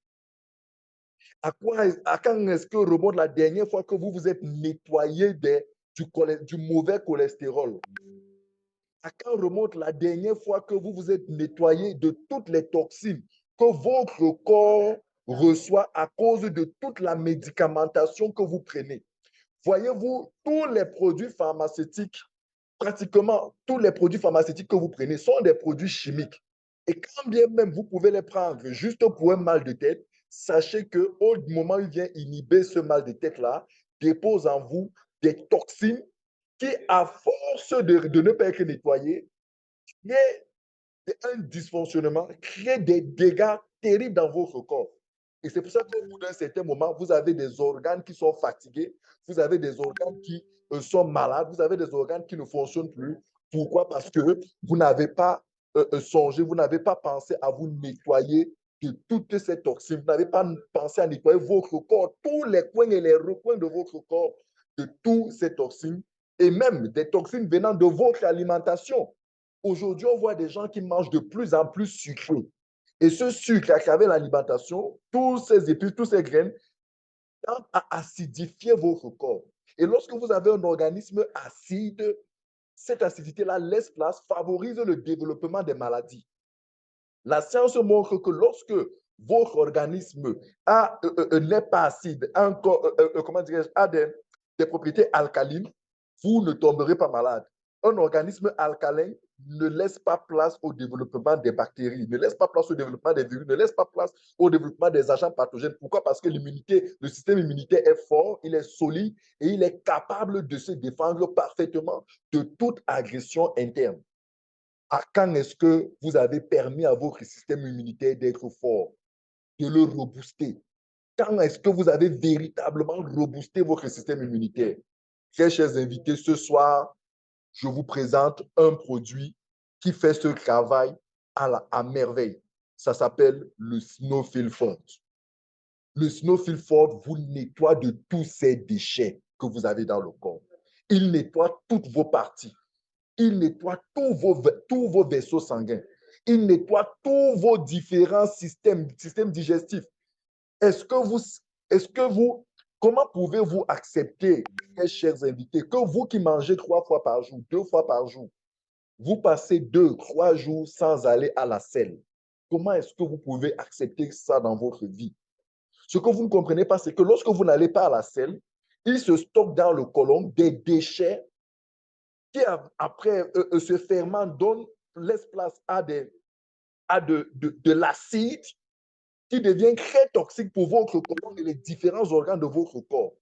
À quand est-ce que remonte la dernière fois que vous vous êtes nettoyé du mauvais cholestérol? À quand remonte la dernière fois que vous vous êtes nettoyé de toutes les toxines que votre corps reçoit à cause de toute la médicamentation que vous prenez? Voyez-vous, tous les produits pharmaceutiques, pratiquement tous les produits pharmaceutiques que vous prenez sont des produits chimiques. Et quand bien même vous pouvez les prendre juste pour un mal de tête, sachez qu'au moment où il vient inhiber ce mal de tête-là, dépose en vous des toxines qui, à force de ne pas être nettoyées, créent un dysfonctionnement, créent des dégâts terribles dans votre corps. Et c'est pour ça qu'au bout d'un certain moment, vous avez des organes qui sont fatigués, vous avez des organes qui sont malades, vous avez des organes qui ne fonctionnent plus. Pourquoi? Parce que vous n'avez pas songé, vous n'avez pas pensé à vous nettoyer de toutes ces toxines, vous n'avez pas pensé à nettoyer votre corps, tous les coins et les recoins de votre corps, de toutes ces toxines, et même des toxines venant de votre alimentation. Aujourd'hui, on voit des gens qui mangent de plus en plus sucré. Et ce sucre, à travers l'alimentation, tous ces épices, toutes ces graines, tendent à acidifier votre corps. Et lorsque vous avez un organisme acide, cette acidité-là laisse place, favorise le développement des maladies. La science montre que lorsque votre organisme n'est pas acide, a des propriétés alcalines, vous ne tomberez pas malade. Un organisme alcalin ne laisse pas place au développement des bactéries, ne laisse pas place au développement des virus, ne laisse pas place au développement des agents pathogènes. Pourquoi? Parce que le système immunitaire est fort, il est solide et il est capable de se défendre parfaitement de toute agression interne. À quand est-ce que vous avez permis à votre système immunitaire d'être fort, de le rebooster? Quand est-ce que vous avez véritablement reboosté votre système immunitaire? Très chers invités, ce soir, je vous présente un produit qui fait ce travail à merveille. Ça s'appelle le Snowfield Forte. Le Snowfield Forte vous nettoie de tous ces déchets que vous avez dans le corps. Il nettoie toutes vos parties. Il nettoie tous vos vaisseaux sanguins. Il nettoie tous vos différents systèmes digestifs. Comment pouvez-vous accepter, très chers invités, que vous qui mangez 3 fois par jour, 2 fois par jour, vous passez 2, 3 jours sans aller à la selle? Comment est-ce que vous pouvez accepter ça dans votre vie? Ce que vous ne comprenez pas, c'est que lorsque vous n'allez pas à la selle, il se stocke dans le côlon des déchets qui, après ce ferment, laisse place à de l'acide qui devient très toxique pour votre corps et les différents organes de votre corps.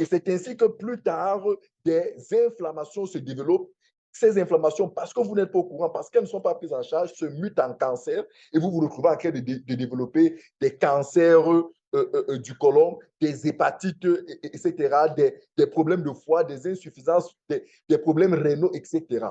Et c'est ainsi que plus tard, des inflammations se développent. Ces inflammations, parce que vous n'êtes pas au courant, parce qu'elles ne sont pas prises en charge, se mutent en cancer et vous vous retrouvez en train de développer des cancers du côlon, des hépatites, etc., des problèmes de foie, des insuffisances, des problèmes rénaux, etc.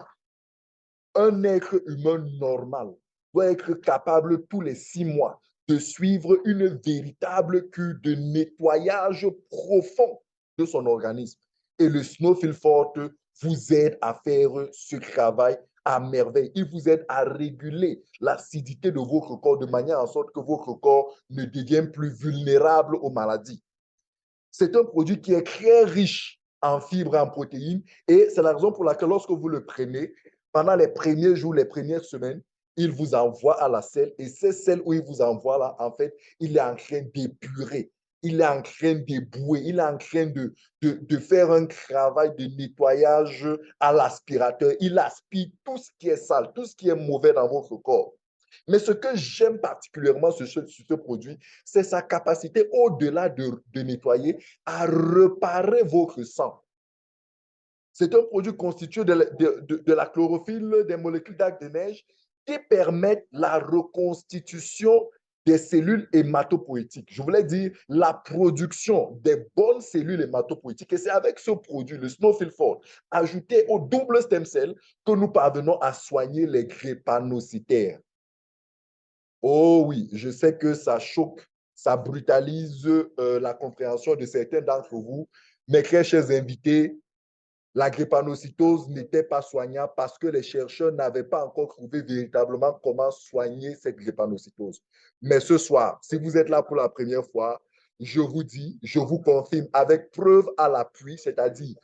Un être humain normal doit être capable tous les 6 mois de suivre une véritable cure de nettoyage profond de son organisme. Et le Snowfield Forte vous aide à faire ce travail à merveille. Il vous aide à réguler l'acidité de votre corps de manière à sorte que votre corps ne devienne plus vulnérable aux maladies. C'est un produit qui est très riche en fibres et en protéines et c'est la raison pour laquelle lorsque vous le prenez, pendant les premiers jours, les premières semaines, il vous envoie à la selle et c'est celle où il vous envoie là, en fait, il est en train d'épurer, il est en train d'ébouer, il est en train de faire un travail de nettoyage à l'aspirateur. Il aspire tout ce qui est sale, tout ce qui est mauvais dans votre corps. Mais ce que j'aime particulièrement sur ce produit, c'est sa capacité, au-delà de nettoyer, à réparer votre sang. C'est un produit constitué de la chlorophylle, des molécules d'algues de neige qui permettent la reconstitution des cellules hématopoïétiques. Je voulais dire la production des bonnes cellules hématopoïétiques. Et c'est avec ce produit, le Snowfield-Ford, ajouté au double stem cell, que nous parvenons à soigner les drépanocytaires. Oh oui, je sais que ça choque, ça brutalise la compréhension de certains d'entre vous. Mes très chers invités, la drépanocytose n'était pas soignable parce que les chercheurs n'avaient pas encore trouvé véritablement comment soigner cette drépanocytose. Mais ce soir, si vous êtes là pour la première fois, je vous dis, je vous confirme avec preuve à l'appui, c'est-à-dire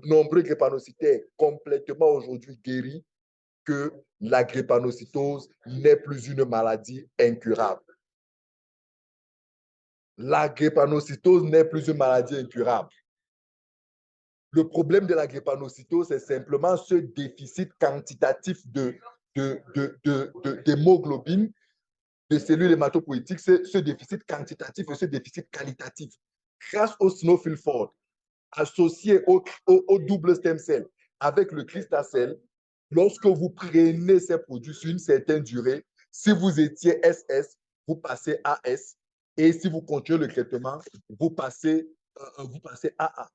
nombreux drépanocytaires complètement aujourd'hui guéris, que la drépanocytose n'est plus une maladie incurable. La drépanocytose n'est plus une maladie incurable. Le problème de la drépanocytose, c'est simplement ce déficit quantitatif d'hémoglobine, de cellules hématopoïétiques, ce déficit quantitatif et ce déficit qualitatif. Grâce au Snowfield-Ford, associé au double stem cell avec le Cristal-Cell, lorsque vous prenez ces produits sur une certaine durée, si vous étiez SS, vous passez AS, et si vous continuez le traitement, vous passez AA.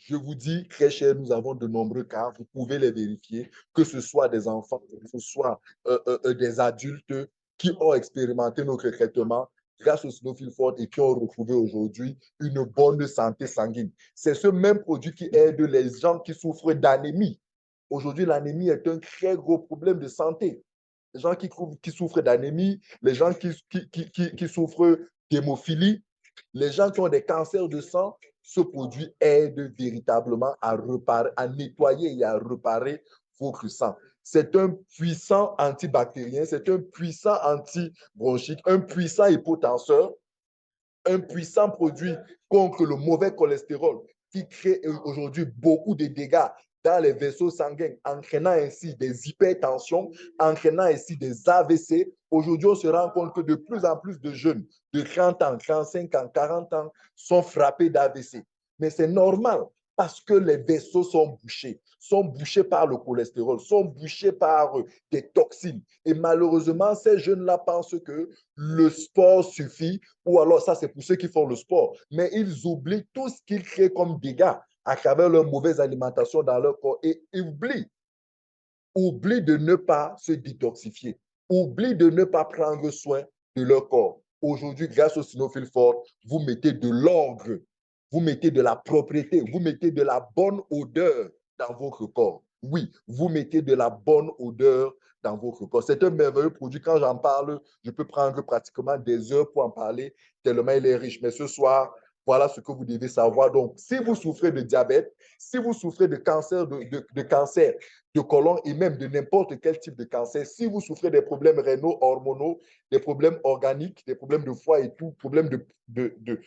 Je vous dis, très cher, nous avons de nombreux cas, vous pouvez les vérifier, que ce soit des enfants, que ce soit des adultes qui ont expérimenté notre traitement grâce au Snowfield-Ford et qui ont retrouvé aujourd'hui une bonne santé sanguine. C'est ce même produit qui aide les gens qui souffrent d'anémie. Aujourd'hui, l'anémie est un très gros problème de santé. Les gens qui souffrent d'anémie, les gens qui souffrent d'hémophilie, les gens qui ont des cancers de sang, ce produit aide véritablement à réparer, à nettoyer et à réparer votre sang. C'est un puissant antibactérien, c'est un puissant antibronchique, un puissant hypotenseur, un puissant produit contre le mauvais cholestérol qui crée aujourd'hui beaucoup de dégâts dans les vaisseaux sanguins, entraînant ainsi des hypertensions, entraînant ainsi des AVC. Aujourd'hui, on se rend compte que de plus en plus de jeunes de 30 ans, 35 ans, 40 ans sont frappés d'AVC. Mais c'est normal parce que les vaisseaux sont bouchés par le cholestérol, sont bouchés par des toxines. Et malheureusement, ces jeunes-là pensent que le sport suffit, ou alors ça, c'est pour ceux qui font le sport. Mais ils oublient tout ce qu'ils créent comme dégâts à travers leur mauvaise alimentation dans leur corps et oublient de ne pas se détoxifier, oublient de ne pas prendre soin de leur corps. Aujourd'hui, grâce au Snowfield-Ford, vous mettez de l'ordre, vous mettez de la propriété, vous mettez de la bonne odeur dans votre corps. Oui, vous mettez de la bonne odeur dans votre corps. C'est un merveilleux produit. Quand j'en parle, je peux prendre pratiquement des heures pour en parler, tellement il est riche. Mais ce soir, voilà ce que vous devez savoir. Donc, si vous souffrez de diabète, si vous souffrez de cancer de côlon et même de n'importe quel type de cancer, si vous souffrez des problèmes rénaux, hormonaux, des problèmes organiques, des problèmes de foie et tout, problèmes de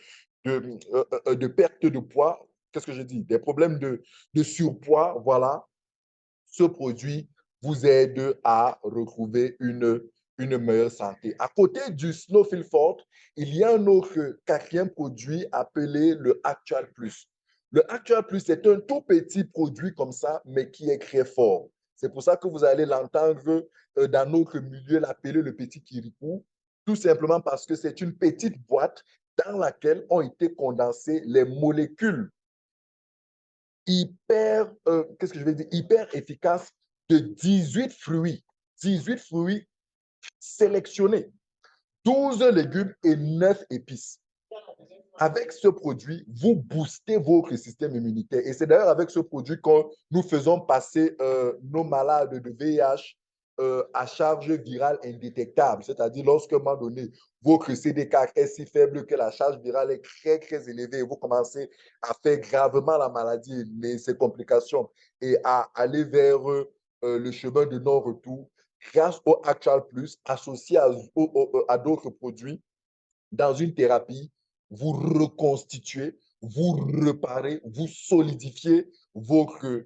perte de poids, qu'est-ce que je dis? Des problèmes de surpoids, voilà, ce produit vous aide à retrouver une meilleure santé. À côté du Snowfield-Ford, il y a un autre quatrième produit appelé le Actual Plus. Le Actual Plus, c'est un tout petit produit comme ça, mais qui est très fort. C'est pour ça que vous allez l'entendre dans notre milieu, l'appeler le petit Kirikou, tout simplement parce que c'est une petite boîte dans laquelle ont été condensées les molécules hyper efficaces de 18 fruits sélectionnés, 12 légumes et 9 épices. Avec ce produit, vous boostez votre système immunitaire. Et c'est d'ailleurs avec ce produit que nous faisons passer nos malades de VIH à charge virale indétectable. C'est-à-dire, lorsqu'à un moment donné, votre CD4 est si faible que la charge virale est très, très élevée et vous commencez à faire gravement la maladie, mais ses complications, et à aller vers le chemin de non-retour, grâce au Actual Plus, associé à d'autres produits, dans une thérapie, vous reconstituez, vous réparez, vous solidifiez votre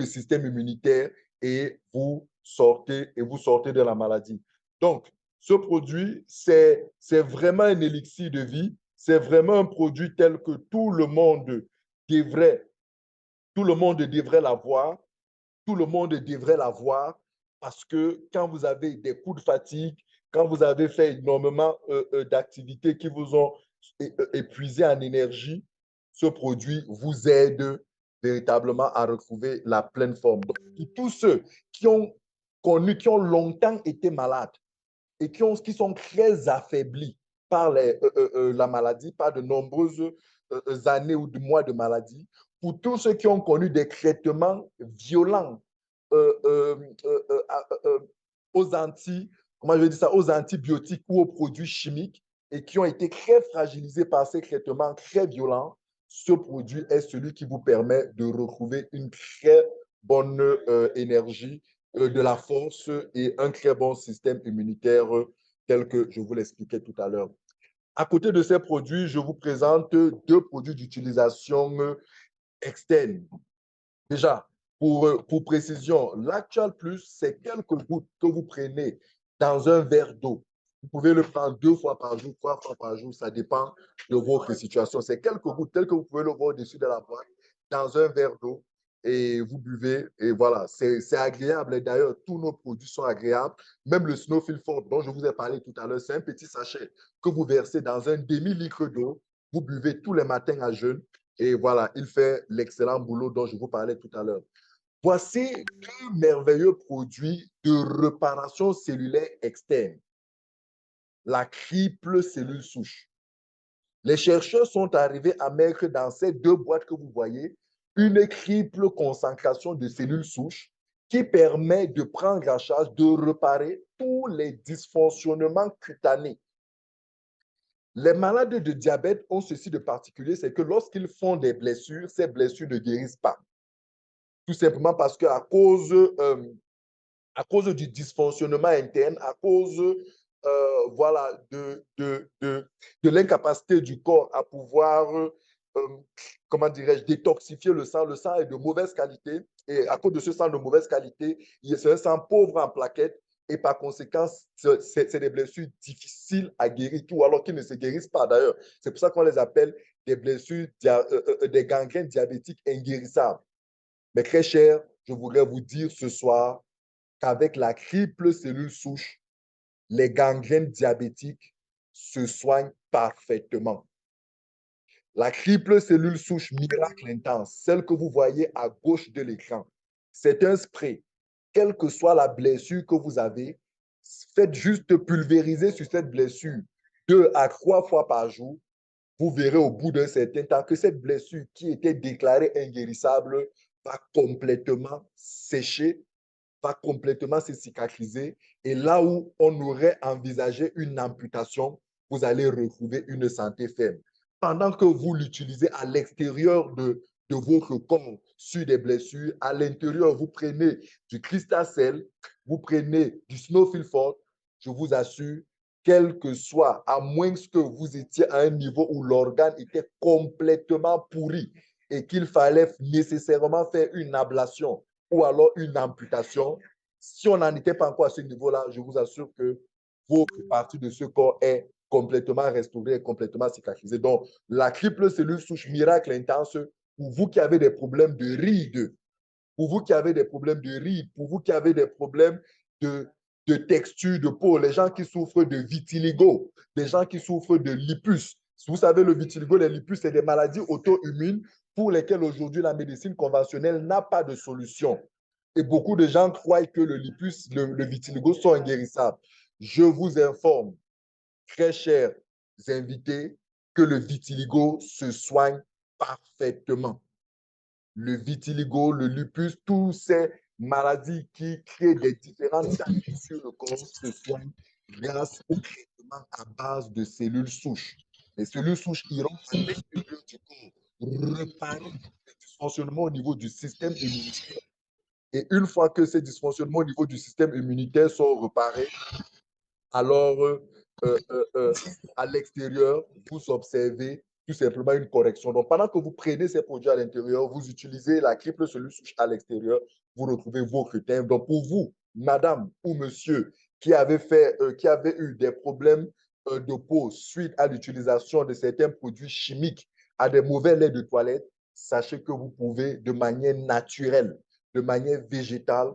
système immunitaire et vous sortez de la maladie. Donc, ce produit, c'est vraiment un élixir de vie. C'est vraiment un produit tel que tout le monde devrait l'avoir. Tout le monde devrait l'avoir parce que quand vous avez des coups de fatigue, quand vous avez fait énormément d'activités qui vous ont épuisé en énergie, ce produit vous aide véritablement à retrouver la pleine forme. Donc, pour tous ceux qui ont connu, qui ont longtemps été malades et qui sont très affaiblis par la maladie, par de nombreuses années ou de mois de maladie, pour tous ceux qui ont connu des traitements violents aux comment je vais dire ça, aux antibiotiques ou aux produits chimiques et qui ont été très fragilisés par ces traitements très violents, ce produit est celui qui vous permet de retrouver une très bonne énergie, de la force et un très bon système immunitaire tel que je vous l'expliquais tout à l'heure. À côté de ces produits, je vous présente deux produits d'utilisation externe. Déjà, pour précision, l'Actual Plus, c'est quelques gouttes que vous prenez dans un verre d'eau. Vous pouvez le prendre 2 fois par jour, 3 fois par jour, ça dépend de votre situation. C'est quelques gouttes telles que vous pouvez le voir au-dessus de la boîte, dans un verre d'eau, et vous buvez, et voilà, c'est agréable. Et d'ailleurs, tous nos produits sont agréables. Même le Snowfield Fort, dont je vous ai parlé tout à l'heure, c'est un petit sachet que vous versez dans un demi-litre d'eau. Vous buvez tous les matins à jeûne. Et voilà, il fait l'excellent boulot dont je vous parlais tout à l'heure. Voici deux merveilleux produits de réparation cellulaire externe. La triple cellule souche. Les chercheurs sont arrivés à mettre dans ces deux boîtes que vous voyez une triple concentration de cellules souches qui permet de prendre en charge, de réparer tous les dysfonctionnements cutanés. Les malades de diabète ont ceci de particulier, c'est que lorsqu'ils font des blessures, ces blessures ne guérissent pas. Tout simplement parce qu'à cause du dysfonctionnement interne, à cause voilà, de l'incapacité du corps à pouvoir, comment dirais-je, détoxifier le sang est de mauvaise qualité. Et à cause de ce sang de mauvaise qualité, c'est un sang pauvre en plaquettes. Et par conséquent, c'est des blessures difficiles à guérir, ou alors qui ne se guérissent pas d'ailleurs. C'est pour ça qu'on les appelle des blessures, des gangrènes diabétiques inguérissables. Mes très chers, je voudrais vous dire ce soir qu'avec la triple cellule souche, les gangrènes diabétiques se soignent parfaitement. La triple cellule souche miracle intense, celle que vous voyez à gauche de l'écran, c'est un spray. Quelle que soit la blessure que vous avez, faites juste pulvériser sur cette blessure 2 à 3 fois par jour. Vous verrez au bout d'un certain temps que cette blessure qui était déclarée inguérissable va complètement sécher, va complètement se cicatriser. Et là où on aurait envisagé une amputation, vous allez retrouver une santé ferme. Pendant que vous l'utilisez à l'extérieur de votre corps sur des blessures, à l'intérieur, vous prenez du Crystacell, vous prenez du Snowfield Fort, je vous assure, quel que soit, à moins que vous étiez à un niveau où l'organe était complètement pourri et qu'il fallait nécessairement faire une ablation ou alors une amputation, si on n'en était pas encore à ce niveau-là, je vous assure que votre partie de ce corps est complètement restaurée et complètement cicatrisée. Donc, la triple cellule souche miracle intense, pour vous qui avez des problèmes de rides, pour vous qui avez des problèmes de rides, pour vous qui avez des problèmes de texture de peau, les gens qui souffrent de vitiligo, les gens qui souffrent de lupus. Vous savez, le vitiligo, les lupus, c'est des maladies auto-immunes pour lesquelles aujourd'hui la médecine conventionnelle n'a pas de solution. Et beaucoup de gens croient que le lupus, le vitiligo sont inguérissables. Je vous informe, très chers invités, que le vitiligo se soigne parfaitement. Le vitiligo, le lupus, tous ces maladies qui créent des différentes taches sur le corps se soignent grâce au traitement à base de cellules souches. Les cellules souches iront à l'intérieur du corps réparer les dysfonctionnements au niveau du système immunitaire. Et une fois que ces dysfonctionnements au niveau du système immunitaire sont réparés, alors à l'extérieur, vous observez tout simplement une correction. Donc, pendant que vous prenez ces produits à l'intérieur, vous utilisez la triple cellule souche à l'extérieur, vous retrouvez vos critères. Donc, pour vous, madame ou monsieur, qui avez eu des problèmes de peau suite à l'utilisation de certains produits chimiques, à des mauvais laits de toilette, sachez que vous pouvez de manière naturelle, de manière végétale,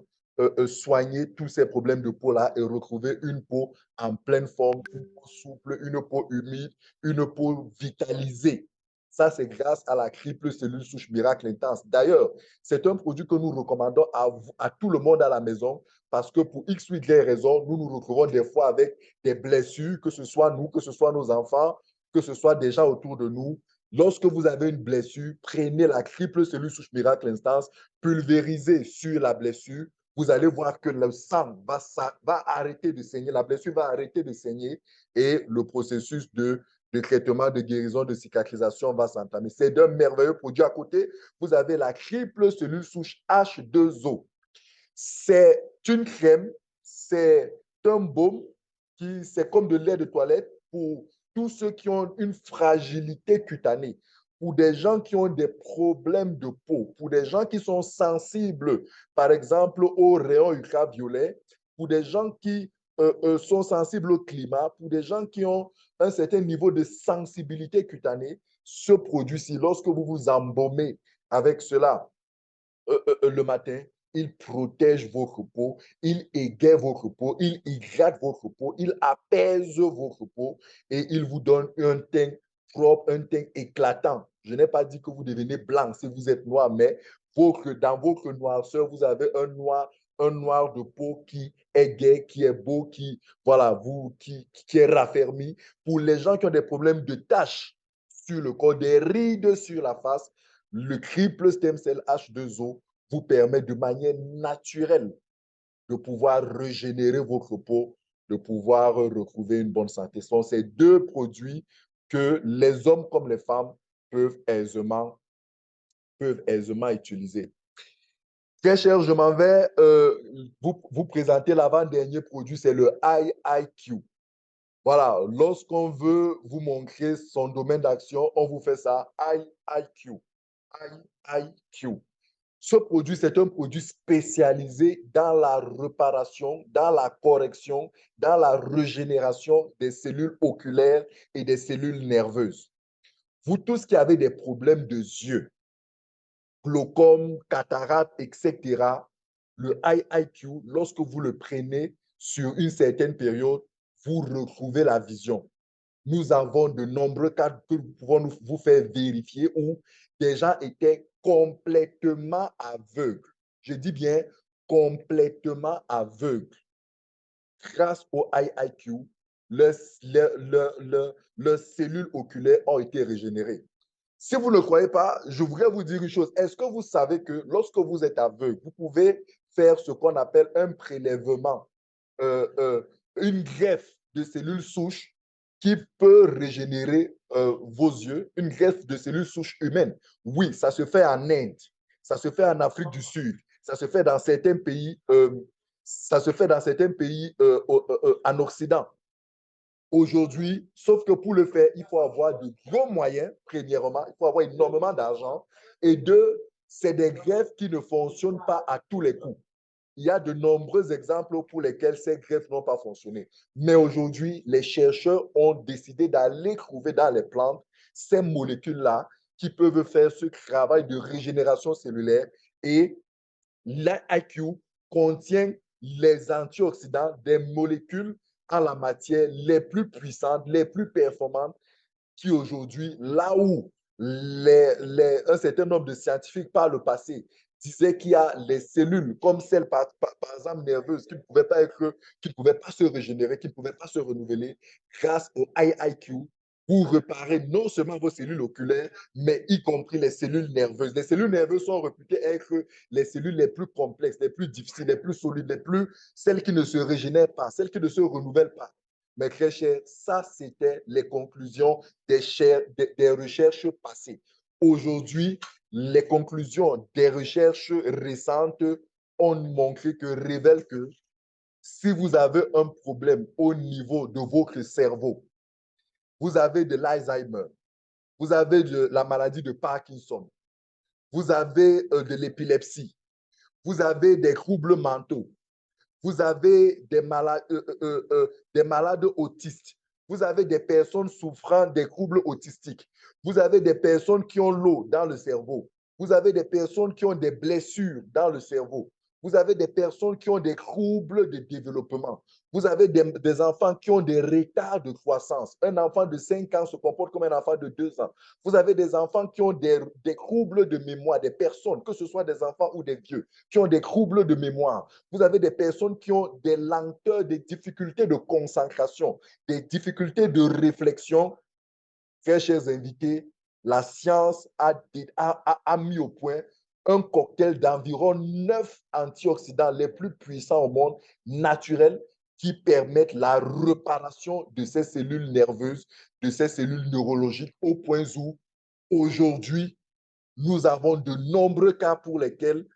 soigner tous ces problèmes de peau-là et retrouver une peau en pleine forme, une peau souple, une peau humide, une peau vitalisée. Ça, c'est grâce à la triple cellule souche miracle intense. D'ailleurs, c'est un produit que nous recommandons à tout le monde à la maison parce que pour X ou Y raison, nous nous retrouvons des fois avec des blessures, que ce soit nous, que ce soit nos enfants, que ce soit des gens autour de nous. Lorsque vous avez une blessure, prenez la triple cellule souche miracle intense, pulvérisez sur la blessure. Vous allez voir que le sang va arrêter de saigner, la blessure va arrêter de saigner et le processus de traitement, de guérison, de cicatrisation va s'entamer. C'est un merveilleux produit. À côté, vous avez la triple cellule souche H2O. C'est une crème, c'est un baume qui, c'est comme de lait de toilette pour tous ceux qui ont une fragilité cutanée, pour des gens qui ont des problèmes de peau, pour des gens qui sont sensibles, par exemple, aux rayons ultraviolets, pour des gens qui sont sensibles au climat, pour des gens qui ont un certain niveau de sensibilité cutanée, ce produit-ci, lorsque vous vous embaumez avec cela le matin, il protège votre peau, il égaye votre peau, il hydrate votre peau, il apaise votre peau et il vous donne un teint propre, un teint éclatant. Je n'ai pas dit que vous devenez blanc si vous êtes noir, mais dans votre noirceur, vous avez un noir de peau qui est gai, qui est beau, qui est raffermi. Pour les gens qui ont des problèmes de taches sur le corps, des rides sur la face, le triple stem cell H2O vous permet de manière naturelle de pouvoir régénérer votre peau, de pouvoir retrouver une bonne santé. Ce sont ces deux produits que les hommes comme les femmes peuvent aisément utiliser. Très cher, je m'en vais vous présenter l'avant-dernier produit, c'est le IIQ. Voilà, lorsqu'on veut vous montrer son domaine d'action, on vous fait ça, IIQ. IIQ. Ce produit, c'est un produit spécialisé dans la réparation, dans la correction, dans la régénération des cellules oculaires et des cellules nerveuses. Vous tous qui avez des problèmes de yeux, glaucome, cataracte, etc., le IIQ, lorsque vous le prenez sur une certaine période, vous retrouvez la vision. Nous avons de nombreux cas que nous pouvons vous faire vérifier où des gens étaient complètement aveugles. Je dis bien complètement aveugles. Grâce au IIQ, leurs cellules oculaires ont été régénérées. Si vous ne croyez pas, je voudrais vous dire une chose. Est-ce que vous savez que lorsque vous êtes aveugle, vous pouvez faire ce qu'on appelle un prélèvement, une greffe de cellules souches qui peut régénérer vos yeux, une greffe de cellules souches humaines. Oui, ça se fait en Inde, ça se fait en Afrique du Sud, ça se fait dans certains pays, en Occident. Aujourd'hui, sauf que pour le faire, il faut avoir de gros moyens, premièrement, il faut avoir énormément d'argent, et deux, c'est des greffes qui ne fonctionnent pas à tous les coups. Il y a de nombreux exemples pour lesquels ces greffes n'ont pas fonctionné. Mais aujourd'hui, les chercheurs ont décidé d'aller trouver dans les plantes ces molécules-là qui peuvent faire ce travail de régénération cellulaire. Et l'IIQ contient les antioxydants, des molécules en la matière les plus puissantes, les plus performantes, qui aujourd'hui, là où un certain nombre de scientifiques par le passé disaient qu'il y a les cellules comme celles par exemple nerveuses qui ne pouvaient pas se régénérer, qui ne pouvaient pas se renouveler, grâce au IIQ, vous réparez non seulement vos cellules oculaires, mais y compris les cellules nerveuses. Les cellules nerveuses sont réputées être les cellules les plus complexes, les plus difficiles, les plus solides, celles qui ne se régénèrent pas, celles qui ne se renouvellent pas. Mes très chers, ça, c'était les conclusions des recherches passées. Aujourd'hui, les conclusions des recherches récentes ont montré révèlent que si vous avez un problème au niveau de votre cerveau, vous avez de l'Alzheimer, vous avez de la maladie de Parkinson, vous avez de l'épilepsie, vous avez des troubles mentaux, vous avez des malades autistes, vous avez des personnes souffrant des troubles autistiques, vous avez des personnes qui ont l'eau dans le cerveau, vous avez des personnes qui ont des blessures dans le cerveau, Vous avez des personnes qui ont des troubles de développement. Vous avez des enfants qui ont des retards de croissance. Un enfant de 5 ans se comporte comme un enfant de 2 ans. Vous avez des enfants qui ont des troubles de mémoire, des personnes, que ce soit des enfants ou des vieux, qui ont des troubles de mémoire. Vous avez des personnes qui ont des lenteurs, des difficultés de concentration, des difficultés de réflexion. Très chers invités, la science a mis au point un cocktail d'environ 9 antioxydants les plus puissants au monde, naturels, qui permettent la réparation de ces cellules nerveuses, de ces cellules neurologiques, au point où aujourd'hui, nous avons de nombreux cas pour lesquels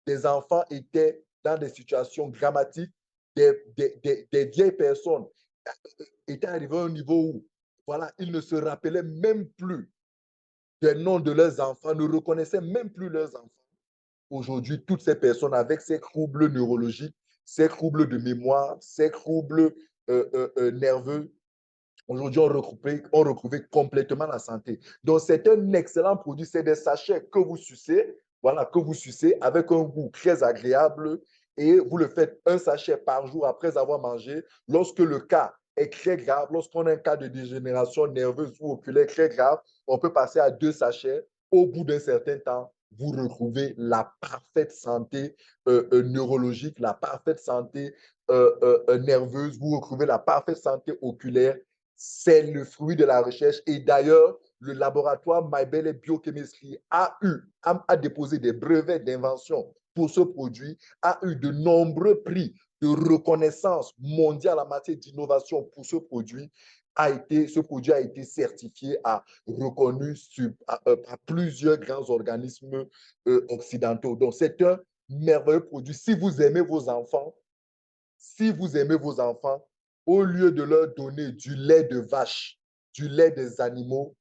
des enfants étaient dans des situations dramatiques, des vieilles personnes étaient arrivées à un niveau où voilà, ils ne se rappelaient même plus des noms de leurs enfants, ne reconnaissaient même plus leurs enfants. Aujourd'hui, toutes ces personnes avec ces troubles neurologiques, ces troubles de mémoire, ces troubles nerveux, aujourd'hui, ont retrouvé complètement la santé. Donc, c'est un excellent produit. C'est des sachets que vous sucez, voilà, que vous sucez avec un goût très agréable et vous le faites un sachet par jour après avoir mangé. Lorsque le cas est très grave, lorsqu'on a un cas de dégénération nerveuse ou oculaire très grave, on peut passer à 2 sachets. Au bout d'un certain temps, vous retrouvez la parfaite santé neurologique, la parfaite santé nerveuse, vous retrouvez la parfaite santé oculaire. C'est le fruit de la recherche. Et d'ailleurs, le laboratoire MyBelle Biochemistry a déposé des brevets d'invention pour ce produit, a eu de nombreux prix de reconnaissance mondiale en matière d'innovation pour ce produit. Ce produit a été certifié, reconnu par plusieurs grands organismes occidentaux. Donc, c'est un merveilleux produit. Si vous aimez vos enfants, au lieu de leur donner du lait de vache, du lait des animaux,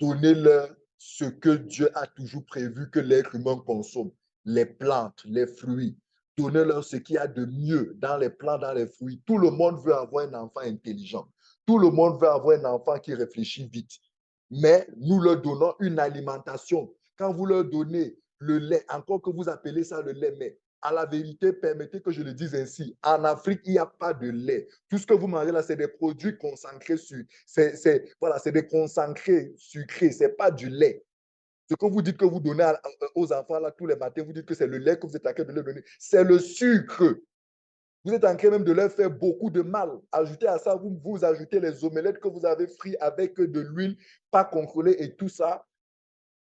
donnez-leur ce que Dieu a toujours prévu que l'être humain consomme, les plantes, les fruits. Donnez-leur ce qu'il y a de mieux dans les plantes, dans les fruits. Tout le monde veut avoir un enfant intelligent. Tout le monde veut avoir un enfant qui réfléchit vite. Mais nous leur donnons une alimentation. Quand vous leur donnez le lait, encore que vous appelez ça le lait, mais à la vérité, permettez que je le dise ainsi, en Afrique, il n'y a pas de lait. Tout ce que vous mangez là, c'est des produits concentrés, c'est des concentrés sucrés, ce n'est pas du lait. Ce que vous dites que vous donnez aux enfants là tous les matins, vous dites que c'est le lait que vous êtes en train de leur donner, c'est le sucre. Vous êtes en train même de leur faire beaucoup de mal. Ajoutez à ça, vous ajoutez les omelettes que vous avez frites avec de l'huile pas contrôlée et tout ça.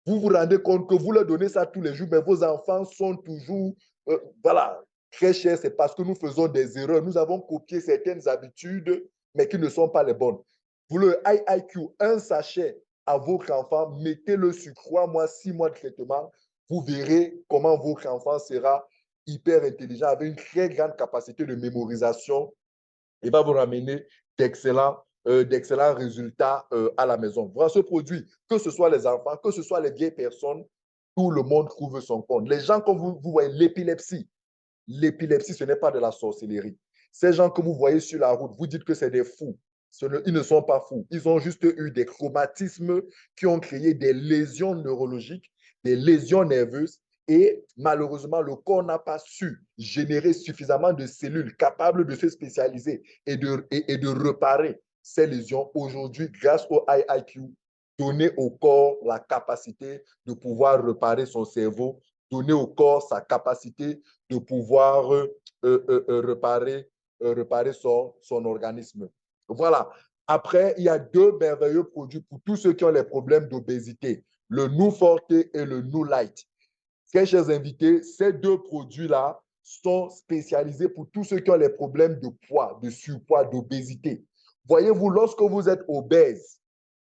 Vous vous rendez compte que vous leur donnez ça tous les jours, mais vos enfants sont toujours, voilà, très chers. C'est parce que nous faisons des erreurs. Nous avons copié certaines habitudes, mais qui ne sont pas les bonnes. Vous le IIQ, un sachet à votre enfant, mettez-le sur 3 mois, 6 mois de traitement. Vous verrez comment votre enfant sera hyper intelligent, avec une très grande capacité de mémorisation et va vous ramener d'excellents résultats à la maison. Voilà ce produit, que ce soit les enfants, que ce soit les vieilles personnes, tout le monde trouve son compte. Les gens, comme vous voyez, l'épilepsie, ce n'est pas de la sorcellerie. Ces gens que vous voyez sur la route, vous dites que c'est des fous. Ils ne sont pas fous. Ils ont juste eu des traumatismes qui ont créé des lésions neurologiques, des lésions nerveuses. Et malheureusement, le corps n'a pas su générer suffisamment de cellules capables de se spécialiser et de réparer ces lésions. Aujourd'hui, grâce au IIQ, donner au corps la capacité de pouvoir réparer son cerveau, donner au corps sa capacité de pouvoir réparer son organisme. Voilà. Après, il y a 2 merveilleux produits pour tous ceux qui ont les problèmes d'obésité, le Nu-Forte et le Nu-Light. Très chers invités, ces 2 produits-là sont spécialisés pour tous ceux qui ont les problèmes de poids, de surpoids, d'obésité. Voyez-vous, lorsque vous êtes obèse,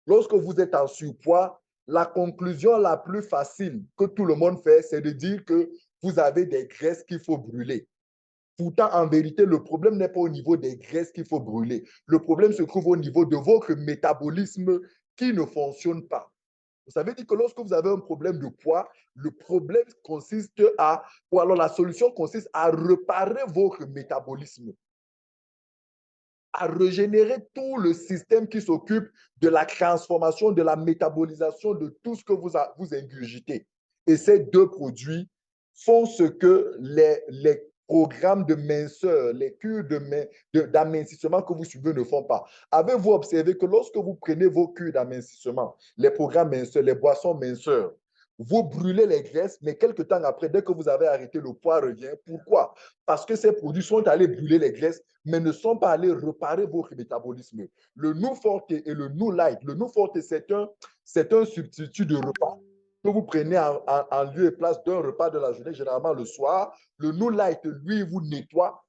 lorsque vous êtes en surpoids, la conclusion la plus facile que tout le monde fait, c'est de dire que vous avez des graisses qu'il faut brûler. Pourtant, en vérité, le problème n'est pas au niveau des graisses qu'il faut brûler. Le problème se trouve au niveau de votre métabolisme qui ne fonctionne pas. Vous savez dire que lorsque vous avez un problème de poids, le problème consiste ou alors la solution consiste à réparer votre métabolisme, à régénérer tout le système qui s'occupe de la transformation, de la métabolisation de tout ce que vous ingurgitez. Et ces 2 produits font ce que les programmes de minceur, les cures d'amincissement que vous suivez ne font pas. Avez-vous observé que lorsque vous prenez vos cures d'amincissement, les programmes minceurs, les boissons minceurs, vous brûlez les graisses, mais quelques temps après, dès que vous avez arrêté, le poids revient. Pourquoi? Parce que ces produits sont allés brûler les graisses, mais ne sont pas allés réparer votre métabolisme. Le Nou Forte et le Nou Light. Le Nou Forte, c'est un substitut de repas que vous prenez en lieu et place d'un repas de la journée, généralement le soir. Le Nou Light, lui, vous nettoie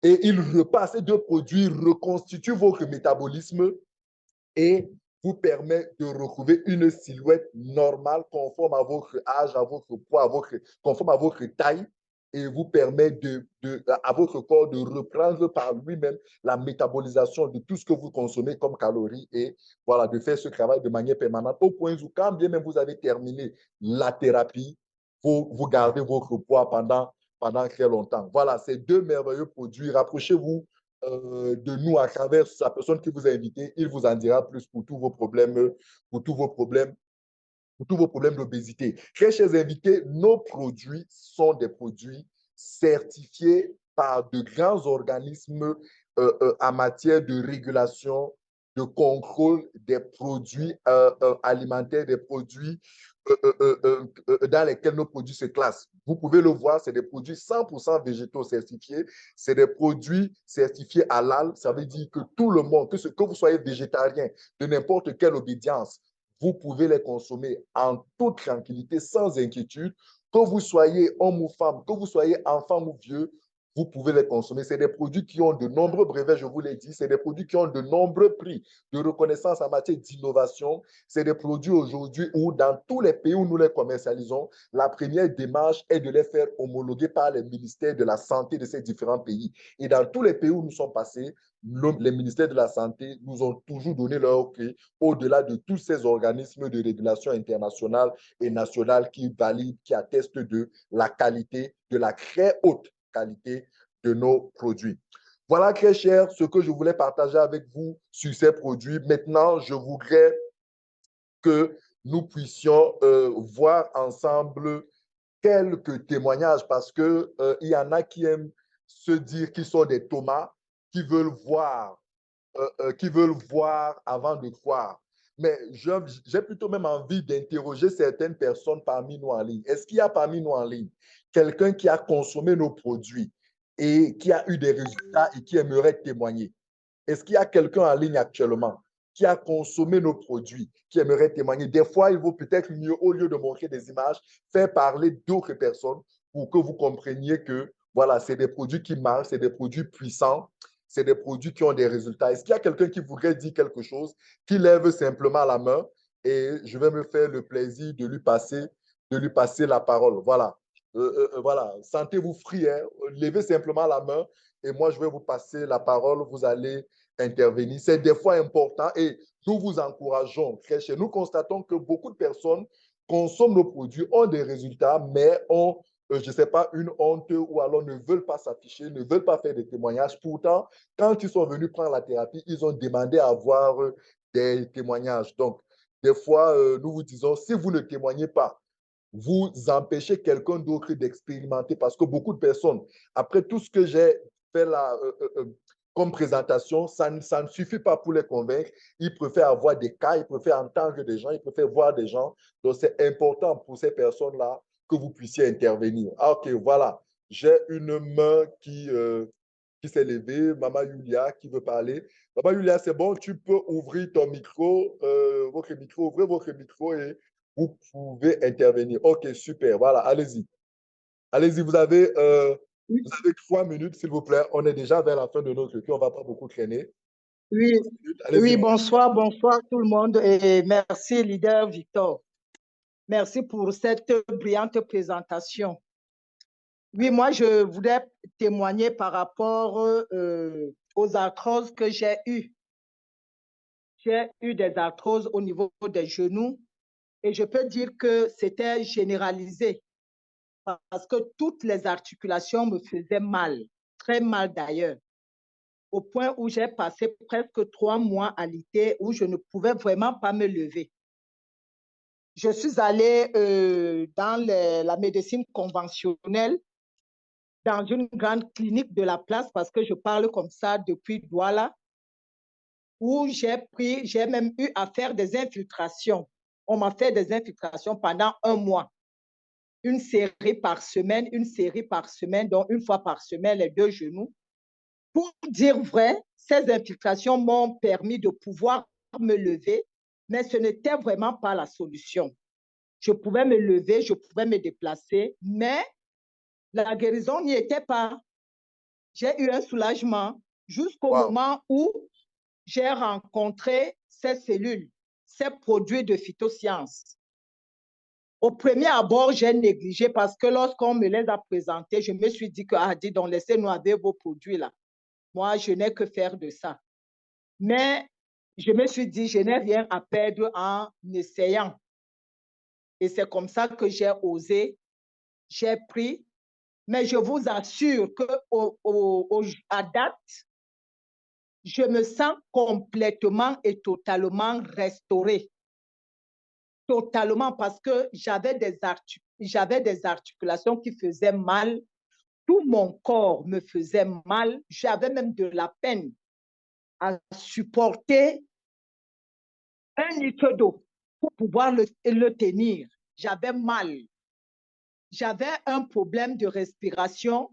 et il repasse. Ces deux produits reconstituent votre métabolisme et vous permet de retrouver une silhouette normale, conforme à votre âge, à votre poids, conforme à votre taille, et vous permet à votre corps de reprendre par lui-même la métabolisation de tout ce que vous consommez comme calories et voilà, de faire ce travail de manière permanente au point où quand bien même vous avez terminé la thérapie, vous gardez votre poids pendant très longtemps. Voilà, ces deux merveilleux produits. Rapprochez-vous de nous à travers sa personne qui vous a invité. Il vous en dira plus pour tous vos problèmes, pour tous vos problèmes, pour tous vos problèmes d'obésité. Très chers invités, nos produits sont des produits certifiés par de grands organismes en matière de régulation, de contrôle des produits alimentaires, des produits dans lesquels nos produits se classent. Vous pouvez le voir, c'est des produits 100% végétaux certifiés, c'est des produits certifiés halal, ça veut dire que tout le monde, que vous soyez végétarien, de n'importe quelle obédience, vous pouvez les consommer en toute tranquillité, sans inquiétude. Que vous soyez homme ou femme, que vous soyez enfant ou vieux, vous pouvez les consommer. C'est des produits qui ont de nombreux brevets, je vous l'ai dit. C'est des produits qui ont de nombreux prix de reconnaissance en matière d'innovation. C'est des produits aujourd'hui où, dans tous les pays où nous les commercialisons, la première démarche est de les faire homologuer par les ministères de la Santé de ces différents pays. Et dans tous les pays où nous sommes passés, les ministères de la Santé nous ont toujours donné leur OK, au-delà de tous ces organismes de régulation internationale et nationale qui valident, qui attestent de la qualité, de la très haute qualité de nos produits. Voilà, très cher, ce que je voulais partager avec vous sur ces produits. Maintenant, je voudrais que nous puissions voir ensemble quelques témoignages parce qu'il y en a qui aiment se dire qu'ils sont des Thomas, qui veulent voir avant de croire. Mais j'ai plutôt même envie d'interroger certaines personnes parmi nous en ligne. Est-ce qu'il y a parmi nous en ligne quelqu'un qui a consommé nos produits et qui a eu des résultats et qui aimerait témoigner? Est-ce qu'il y a quelqu'un en ligne actuellement qui a consommé nos produits, qui aimerait témoigner? Des fois, il vaut peut-être mieux, au lieu de montrer des images, faire parler d'autres personnes pour que vous compreniez que voilà, c'est des produits qui marchent, c'est des produits puissants, c'est des produits qui ont des résultats. Est-ce qu'il y a quelqu'un qui voudrait dire quelque chose, qui lève simplement la main et je vais me faire le plaisir de lui passer la parole. Voilà. Voilà. Sentez-vous free, hein? Levez simplement la main et moi, je vais vous passer la parole. Vous allez intervenir. C'est des fois important et nous vous encourageons, très cher. Nous constatons que beaucoup de personnes consomment nos produits, ont des résultats, mais ont je ne sais pas, une honte ou alors ne veulent pas s'afficher, ne veulent pas faire des témoignages. Pourtant, quand ils sont venus prendre la thérapie, ils ont demandé à avoir des témoignages. Donc, des fois, nous vous disons, si vous ne témoignez pas, vous empêchez quelqu'un d'autre d'expérimenter parce que beaucoup de personnes, après tout ce que j'ai fait là, comme présentation, ça ne suffit pas pour les convaincre. Ils préfèrent avoir des cas, ils préfèrent entendre des gens, ils préfèrent voir des gens. Donc, c'est important pour ces personnes-là que vous puissiez intervenir. Ah, OK, voilà. J'ai une main qui s'est levée. Maman Yulia qui veut parler. Maman Yulia, c'est bon, tu peux ouvrir ton micro, ouvrez votre micro et vous pouvez intervenir. OK, super. Voilà, allez-y. Allez-y, vous avez 3 minutes, s'il vous plaît. On est déjà vers la fin de notre truc. On ne va pas beaucoup traîner. Oui, oui, bonsoir tout le monde et merci, leader Victor. Merci pour cette brillante présentation. Oui, moi, je voudrais témoigner par rapport aux arthroses que j'ai eues. J'ai eu des arthroses au niveau des genoux et je peux dire que c'était généralisé parce que toutes les articulations me faisaient mal, très mal d'ailleurs, au point où j'ai passé presque 3 mois alité où je ne pouvais vraiment pas me lever. je suis allée dans la médecine conventionnelle, dans une grande clinique de la place, parce que je parle comme ça depuis Douala, où j'ai même eu à faire des infiltrations. On m'a fait des infiltrations pendant 1 mois. Une série par semaine, donc une fois par semaine, les 2 genoux. Pour dire vrai, ces infiltrations m'ont permis de pouvoir me lever, mais ce n'était vraiment pas la solution. Je pouvais me lever, je pouvais me déplacer, mais la guérison n'y était pas. J'ai eu un soulagement jusqu'au moment où j'ai rencontré ces cellules, ces produits de phytosciences. Au premier abord, j'ai négligé parce que lorsqu'on me les a présentés, je me suis dit que, dis donc, laissez-nous avec vos produits là. Moi, je n'ai que faire de ça. Mais je me suis dit, je n'ai rien à perdre en essayant. Et c'est comme ça que j'ai osé, j'ai pris. Mais je vous assure qu'à date, je me sens complètement et totalement restaurée. Totalement, parce que j'avais des articulations qui faisaient mal. Tout mon corps me faisait mal. J'avais même de la peine à supporter 1 litre d'eau pour pouvoir le tenir. J'avais mal. J'avais un problème de respiration.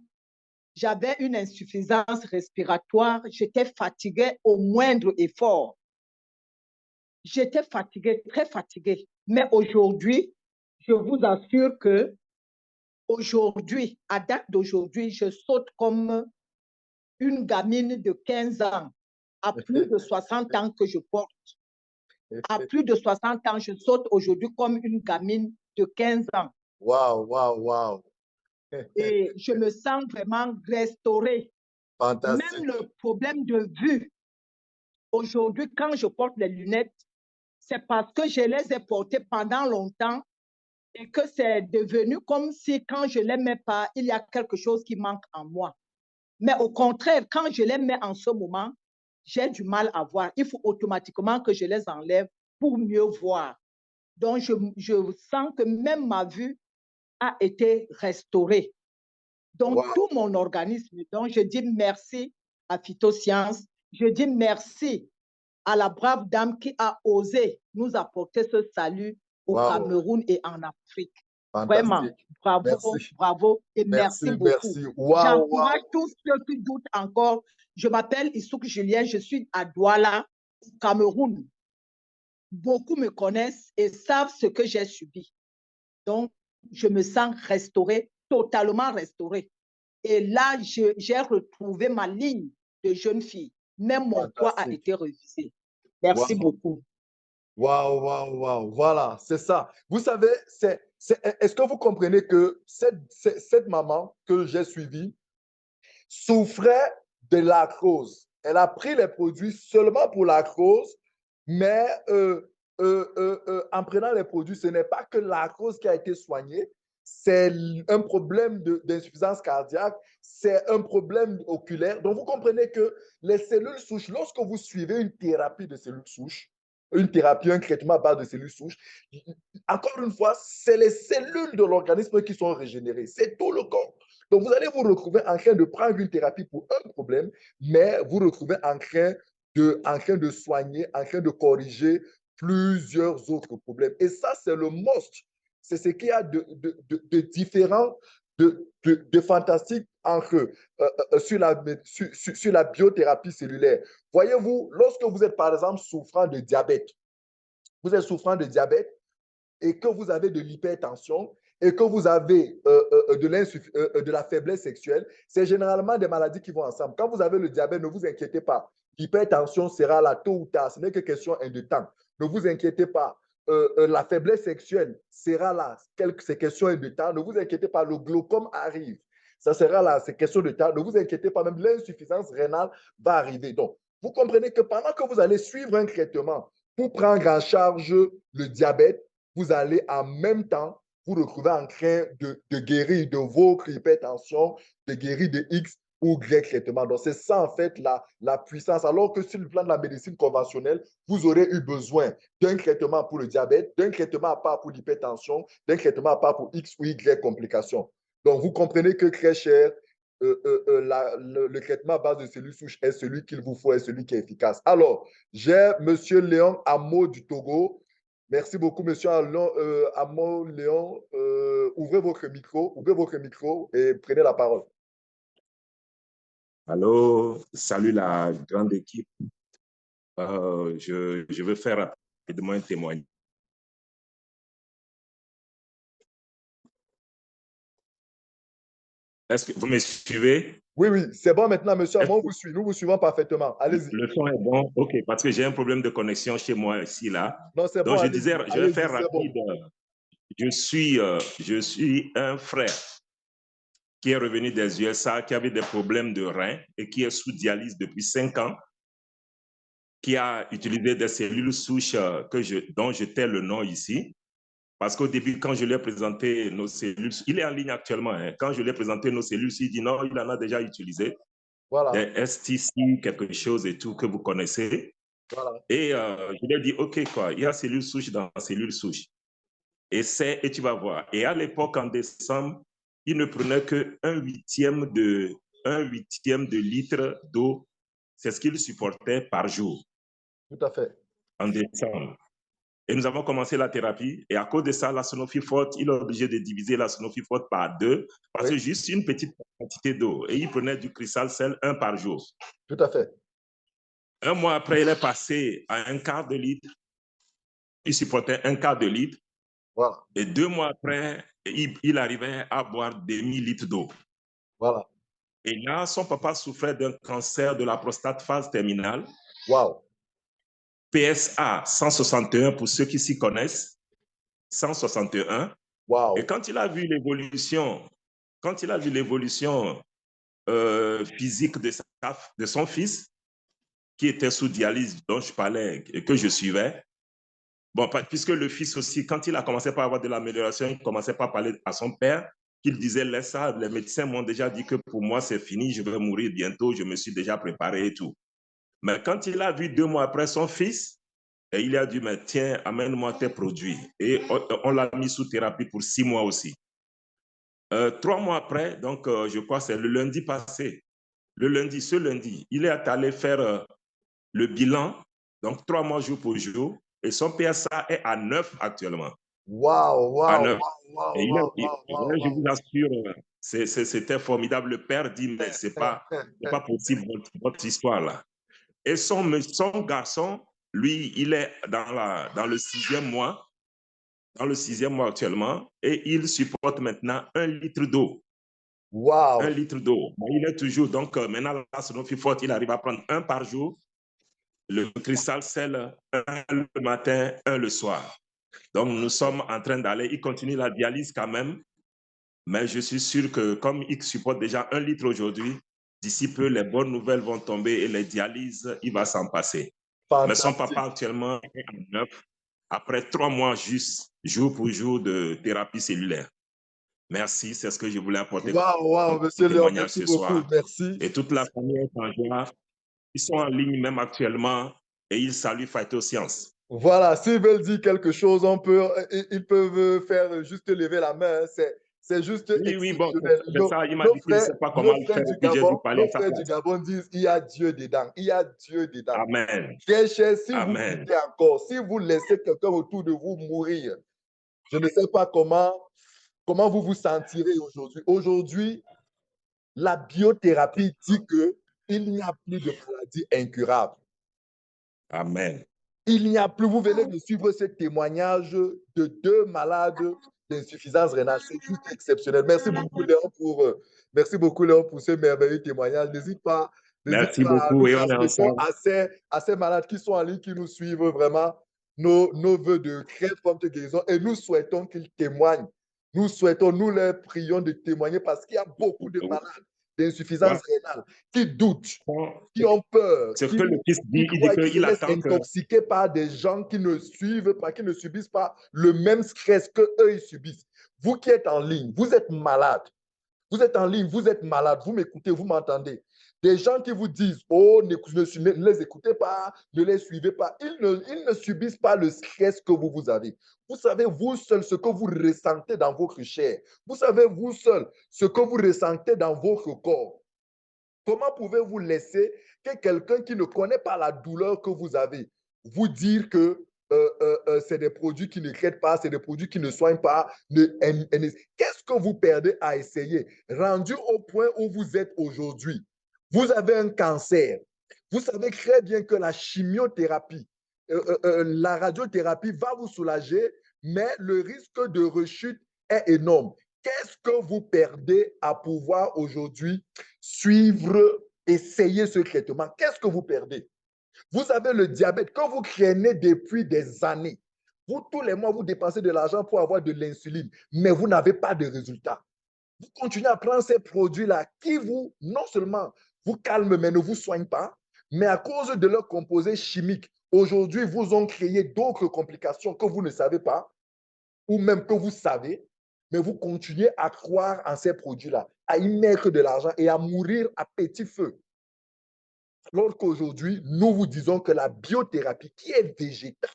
J'avais une insuffisance respiratoire. J'étais fatiguée au moindre effort. J'étais fatiguée, très fatiguée. Mais aujourd'hui, je vous assure que aujourd'hui, à date d'aujourd'hui, je saute comme une gamine de 15 ans, à plus de 60 ans que je porte. À plus de 60 ans, je saute aujourd'hui comme une gamine de 15 ans. Waouh, waouh, waouh. Et je me sens vraiment restaurée. Fantastique. Même le problème de vue, aujourd'hui, quand je porte les lunettes, c'est parce que je les ai portées pendant longtemps et que c'est devenu comme si quand je ne les mets pas, il y a quelque chose qui manque en moi. Mais au contraire, quand je les mets en ce moment, j'ai du mal à voir. Il faut automatiquement que je les enlève pour mieux voir. Donc, je sens que même ma vue a été restaurée. Donc, tout mon organisme, donc je dis merci à Phytosciences, je dis merci à la brave dame qui a osé nous apporter ce salut au Cameroun et en Afrique. Fantastique. Vraiment, bravo, merci. Bravo et merci beaucoup. Merci. Wow, j'encourage tous ceux qui doutent encore. Je m'appelle Issouk Julien, je suis à Douala, au Cameroun. Beaucoup me connaissent et savent ce que j'ai subi. Donc, je me sens restaurée, totalement restaurée. Et là, j'ai retrouvé ma ligne de jeune fille. Même mon poids a été révisé. Merci beaucoup. Waouh, waouh, waouh. Voilà, c'est ça. Vous savez, est-ce que vous comprenez que cette maman que j'ai suivie souffrait de l'arthrose? Elle a pris les produits seulement pour l'arthrose, mais en prenant les produits, ce n'est pas que l'arthrose qui a été soignée, c'est un problème d'insuffisance cardiaque, c'est un problème oculaire. Donc, vous comprenez que les cellules souches, lorsque vous suivez une thérapie de cellules souches, une thérapie, un traitement à base de cellules souches, encore une fois, c'est les cellules de l'organisme qui sont régénérées. C'est tout le corps. Donc, vous allez vous retrouver en train de prendre une thérapie pour un problème, mais vous retrouvez en train de soigner, en train de corriger plusieurs autres problèmes. Et ça, c'est le must. C'est ce qu'il y a de différent, de fantastique sur la biothérapie cellulaire. Voyez-vous, lorsque vous êtes, par exemple, souffrant de diabète, vous êtes souffrant de diabète et que vous avez de l'hypertension et que vous avez de la faiblesse sexuelle, c'est généralement des maladies qui vont ensemble. Quand vous avez le diabète, ne vous inquiétez pas. L'hypertension sera là tôt ou tard. Ce n'est que question de temps. Ne vous inquiétez pas. La faiblesse sexuelle sera là. C'est question de temps. Ne vous inquiétez pas. Le glaucome arrive. Ça sera là. C'est question de temps. Ne vous inquiétez pas. Même l'insuffisance rénale va arriver. Donc, vous comprenez que pendant que vous allez suivre un traitement pour prendre en charge le diabète, vous allez en même temps vous retrouver en train de guérir de votre hypertension, de guérir de X ou Y traitement. Donc, c'est ça, en fait, la puissance. Alors que sur le plan de la médecine conventionnelle, vous aurez eu besoin d'un traitement pour le diabète, d'un traitement à part pour l'hypertension, d'un traitement à part pour X ou Y complications. Donc, vous comprenez que, très cher, le traitement à base de cellules souches est celui qu'il vous faut, est celui qui est efficace. Alors, j'ai M. Léon Amo du Togo. Merci beaucoup, M. Amo Léon. Ouvrez votre micro et prenez la parole. Allô, salut la grande équipe. Je veux faire rapidement un témoignage. Est-ce que vous me suivez? Oui, oui, c'est bon maintenant, monsieur Amon, vous suit. Nous vous suivons parfaitement. Allez-y. Le son est bon? OK, parce que j'ai un problème de connexion chez moi ici, là. Non, c'est bon. Donc, je disais, je vais faire rapide. Bon. Je suis un frère qui est revenu des USA, qui avait des problèmes de reins et qui est sous dialyse depuis 5 ans, qui a utilisé des cellules souches dont je tais le nom ici. Parce qu'au début, quand je lui ai présenté nos cellules, il est en ligne actuellement, hein, quand je lui ai présenté nos cellules, il dit non, il en a déjà utilisé. Voilà. Des STC, quelque chose et tout que vous connaissez. Voilà. Et je lui ai dit, OK, quoi, il y a cellules souches dans cellules souches. Essaie et tu vas voir. Et à l'époque, en décembre, il ne prenait que 1/8 de litre d'eau. C'est ce qu'il supportait par jour. Tout à fait. En décembre. Et nous avons commencé la thérapie. Et à cause de ça, la Sanofi forte, il est obligé de diviser la Sanofi forte par 2 parce que juste une petite quantité d'eau. Et il prenait du Cristal Cell 1 par jour. Tout à fait. Un mois après, il est passé à 1/4 de litre. Il supportait 1/4 de litre. Voilà. Et 2 mois après, il arrivait à boire demi-litre d'eau. Voilà. Et là, son papa souffrait d'un cancer de la prostate phase terminale. Wow. PSA 161 pour ceux qui s'y connaissent. 161. Wow. Et quand il a vu l'évolution, physique de son fils, qui était sous dialyse, dont je parlais et que je suivais, bon, puisque le fils aussi, quand il a commencé par avoir de l'amélioration, il commençait par parler à son père, qu'il disait, laisse ça, les médecins m'ont déjà dit que pour moi, c'est fini, je vais mourir bientôt, je me suis déjà préparé et tout. Mais quand il a vu 2 mois après son fils, et il a dit, mais tiens, amène-moi tes produits. Et on l'a mis sous thérapie pour 6 mois aussi. 3 mois après, donc je crois que c'est le lundi passé, ce lundi, il est allé faire le bilan, donc 3 mois jour pour jour, et son PSA est à 9 actuellement. Waouh, waouh, waouh, je vous assure, c'était formidable. Le père dit, mais c'est pas possible votre histoire là. Et son garçon, lui, il est dans le 6e mois. Dans le 6e mois actuellement, et il supporte maintenant 1 litre d'eau. Wow. 1 litre d'eau. Il est toujours, donc maintenant, la Sanofi forte, il arrive à prendre 1 par jour. Le Cristal Cell, 1 le matin, 1 le soir. Donc, nous sommes en train d'aller, il continue la dialyse quand même, mais je suis sûr que comme il supporte déjà 1 litre aujourd'hui, d'ici peu, les bonnes nouvelles vont tomber et les dialyses, il va s'en passer. Fantastique. Mais son papa actuellement est à 9, après 3 mois juste, jour pour jour de thérapie cellulaire. Merci, c'est ce que je voulais apporter. Waouh, monsieur Léon, merci beaucoup, soir. merci. Et toute la famille est en joie. Ils sont en ligne même actuellement et ils saluent Phytoscience. Voilà, s'ils veulent dire quelque chose, ils peuvent faire juste lever la main. C'est juste Oui, bon, exceptionnel. ça, il m'a dit qu'il ne sait pas comment le faire. Nos frères du Gabon disent il y a Dieu dedans. Il y a Dieu dedans. Amen. Très cher, si vous quittez encore, si vous laissez quelqu'un autour de vous mourir, je ne sais pas comment vous vous sentirez aujourd'hui. Aujourd'hui, la biothérapie dit qu'il n'y a plus de maladies incurables. Amen. Il n'y a plus, vous venez de suivre ce témoignage de 2 malades d'insuffisance rénale. C'est juste exceptionnel. Merci beaucoup, Léon, pour ce merveilleux témoignage. N'hésite pas Merci beaucoup. Et on est ensemble. À ces malades qui sont en ligne, qui nous suivent vraiment nos vœux de très prompte guérison. Et nous souhaitons qu'ils témoignent. Nous leur prions de témoigner parce qu'il y a beaucoup de malades d'insuffisance rénale qui doutent, qui ont peur, c'est que le fils dit, qui se laissent intoxiquer par des gens qui ne suivent pas, qui ne subissent pas le même stress qu'eux ils subissent. Vous qui êtes en ligne, vous êtes malade. Vous êtes en ligne, vous êtes malade, vous m'écoutez, vous m'entendez. Des gens qui vous disent, oh, ne les écoutez pas, ne les suivez pas. Ils ne subissent pas le stress que vous avez. Vous savez, vous seul, ce que vous ressentez dans votre chair. Vous savez, vous seul, ce que vous ressentez dans votre corps. Comment pouvez-vous laisser que quelqu'un qui ne connaît pas la douleur que vous avez vous dire que c'est des produits qui ne traitent pas, c'est des produits qui ne soignent pas? Qu'est-ce que vous perdez à essayer? Rendu au point où vous êtes aujourd'hui, vous avez un cancer. Vous savez très bien que la chimiothérapie, la radiothérapie va vous soulager, mais le risque de rechute est énorme. Qu'est-ce que vous perdez à pouvoir aujourd'hui suivre, essayer ce traitement? Qu'est-ce que vous perdez? Vous avez le diabète que vous craignez depuis des années. Vous, tous les mois, vous dépensez de l'argent pour avoir de l'insuline, mais vous n'avez pas de résultat. Vous continuez à prendre ces produits-là qui vous, non seulement vous calment, mais ne vous soignent pas, mais à cause de leurs composés chimiques, aujourd'hui, vous ont créé d'autres complications que vous ne savez pas, ou même que vous savez, mais vous continuez à croire en ces produits-là, à y mettre de l'argent et à mourir à petit feu. Alors qu'aujourd'hui, nous vous disons que la biothérapie, qui est végétale,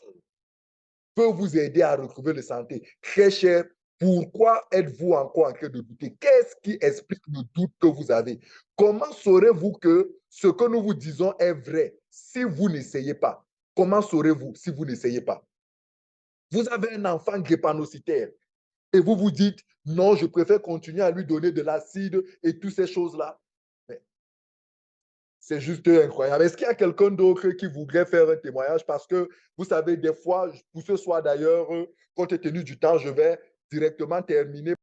peut vous aider à retrouver la santé. Très cher, pourquoi êtes-vous encore en train de douter? Qu'est-ce qui explique le doute que vous avez? Comment saurez-vous que ce que nous vous disons est vrai si vous n'essayez pas? Comment saurez-vous si vous n'essayez pas? Vous avez un enfant drépanocytaire et vous vous dites, non, je préfère continuer à lui donner de l'acide et toutes ces choses-là. C'est juste incroyable. Est-ce qu'il y a quelqu'un d'autre qui voudrait faire un témoignage? Parce que, vous savez, des fois, pour ce soir d'ailleurs, compte tenu du temps, je vais directement terminer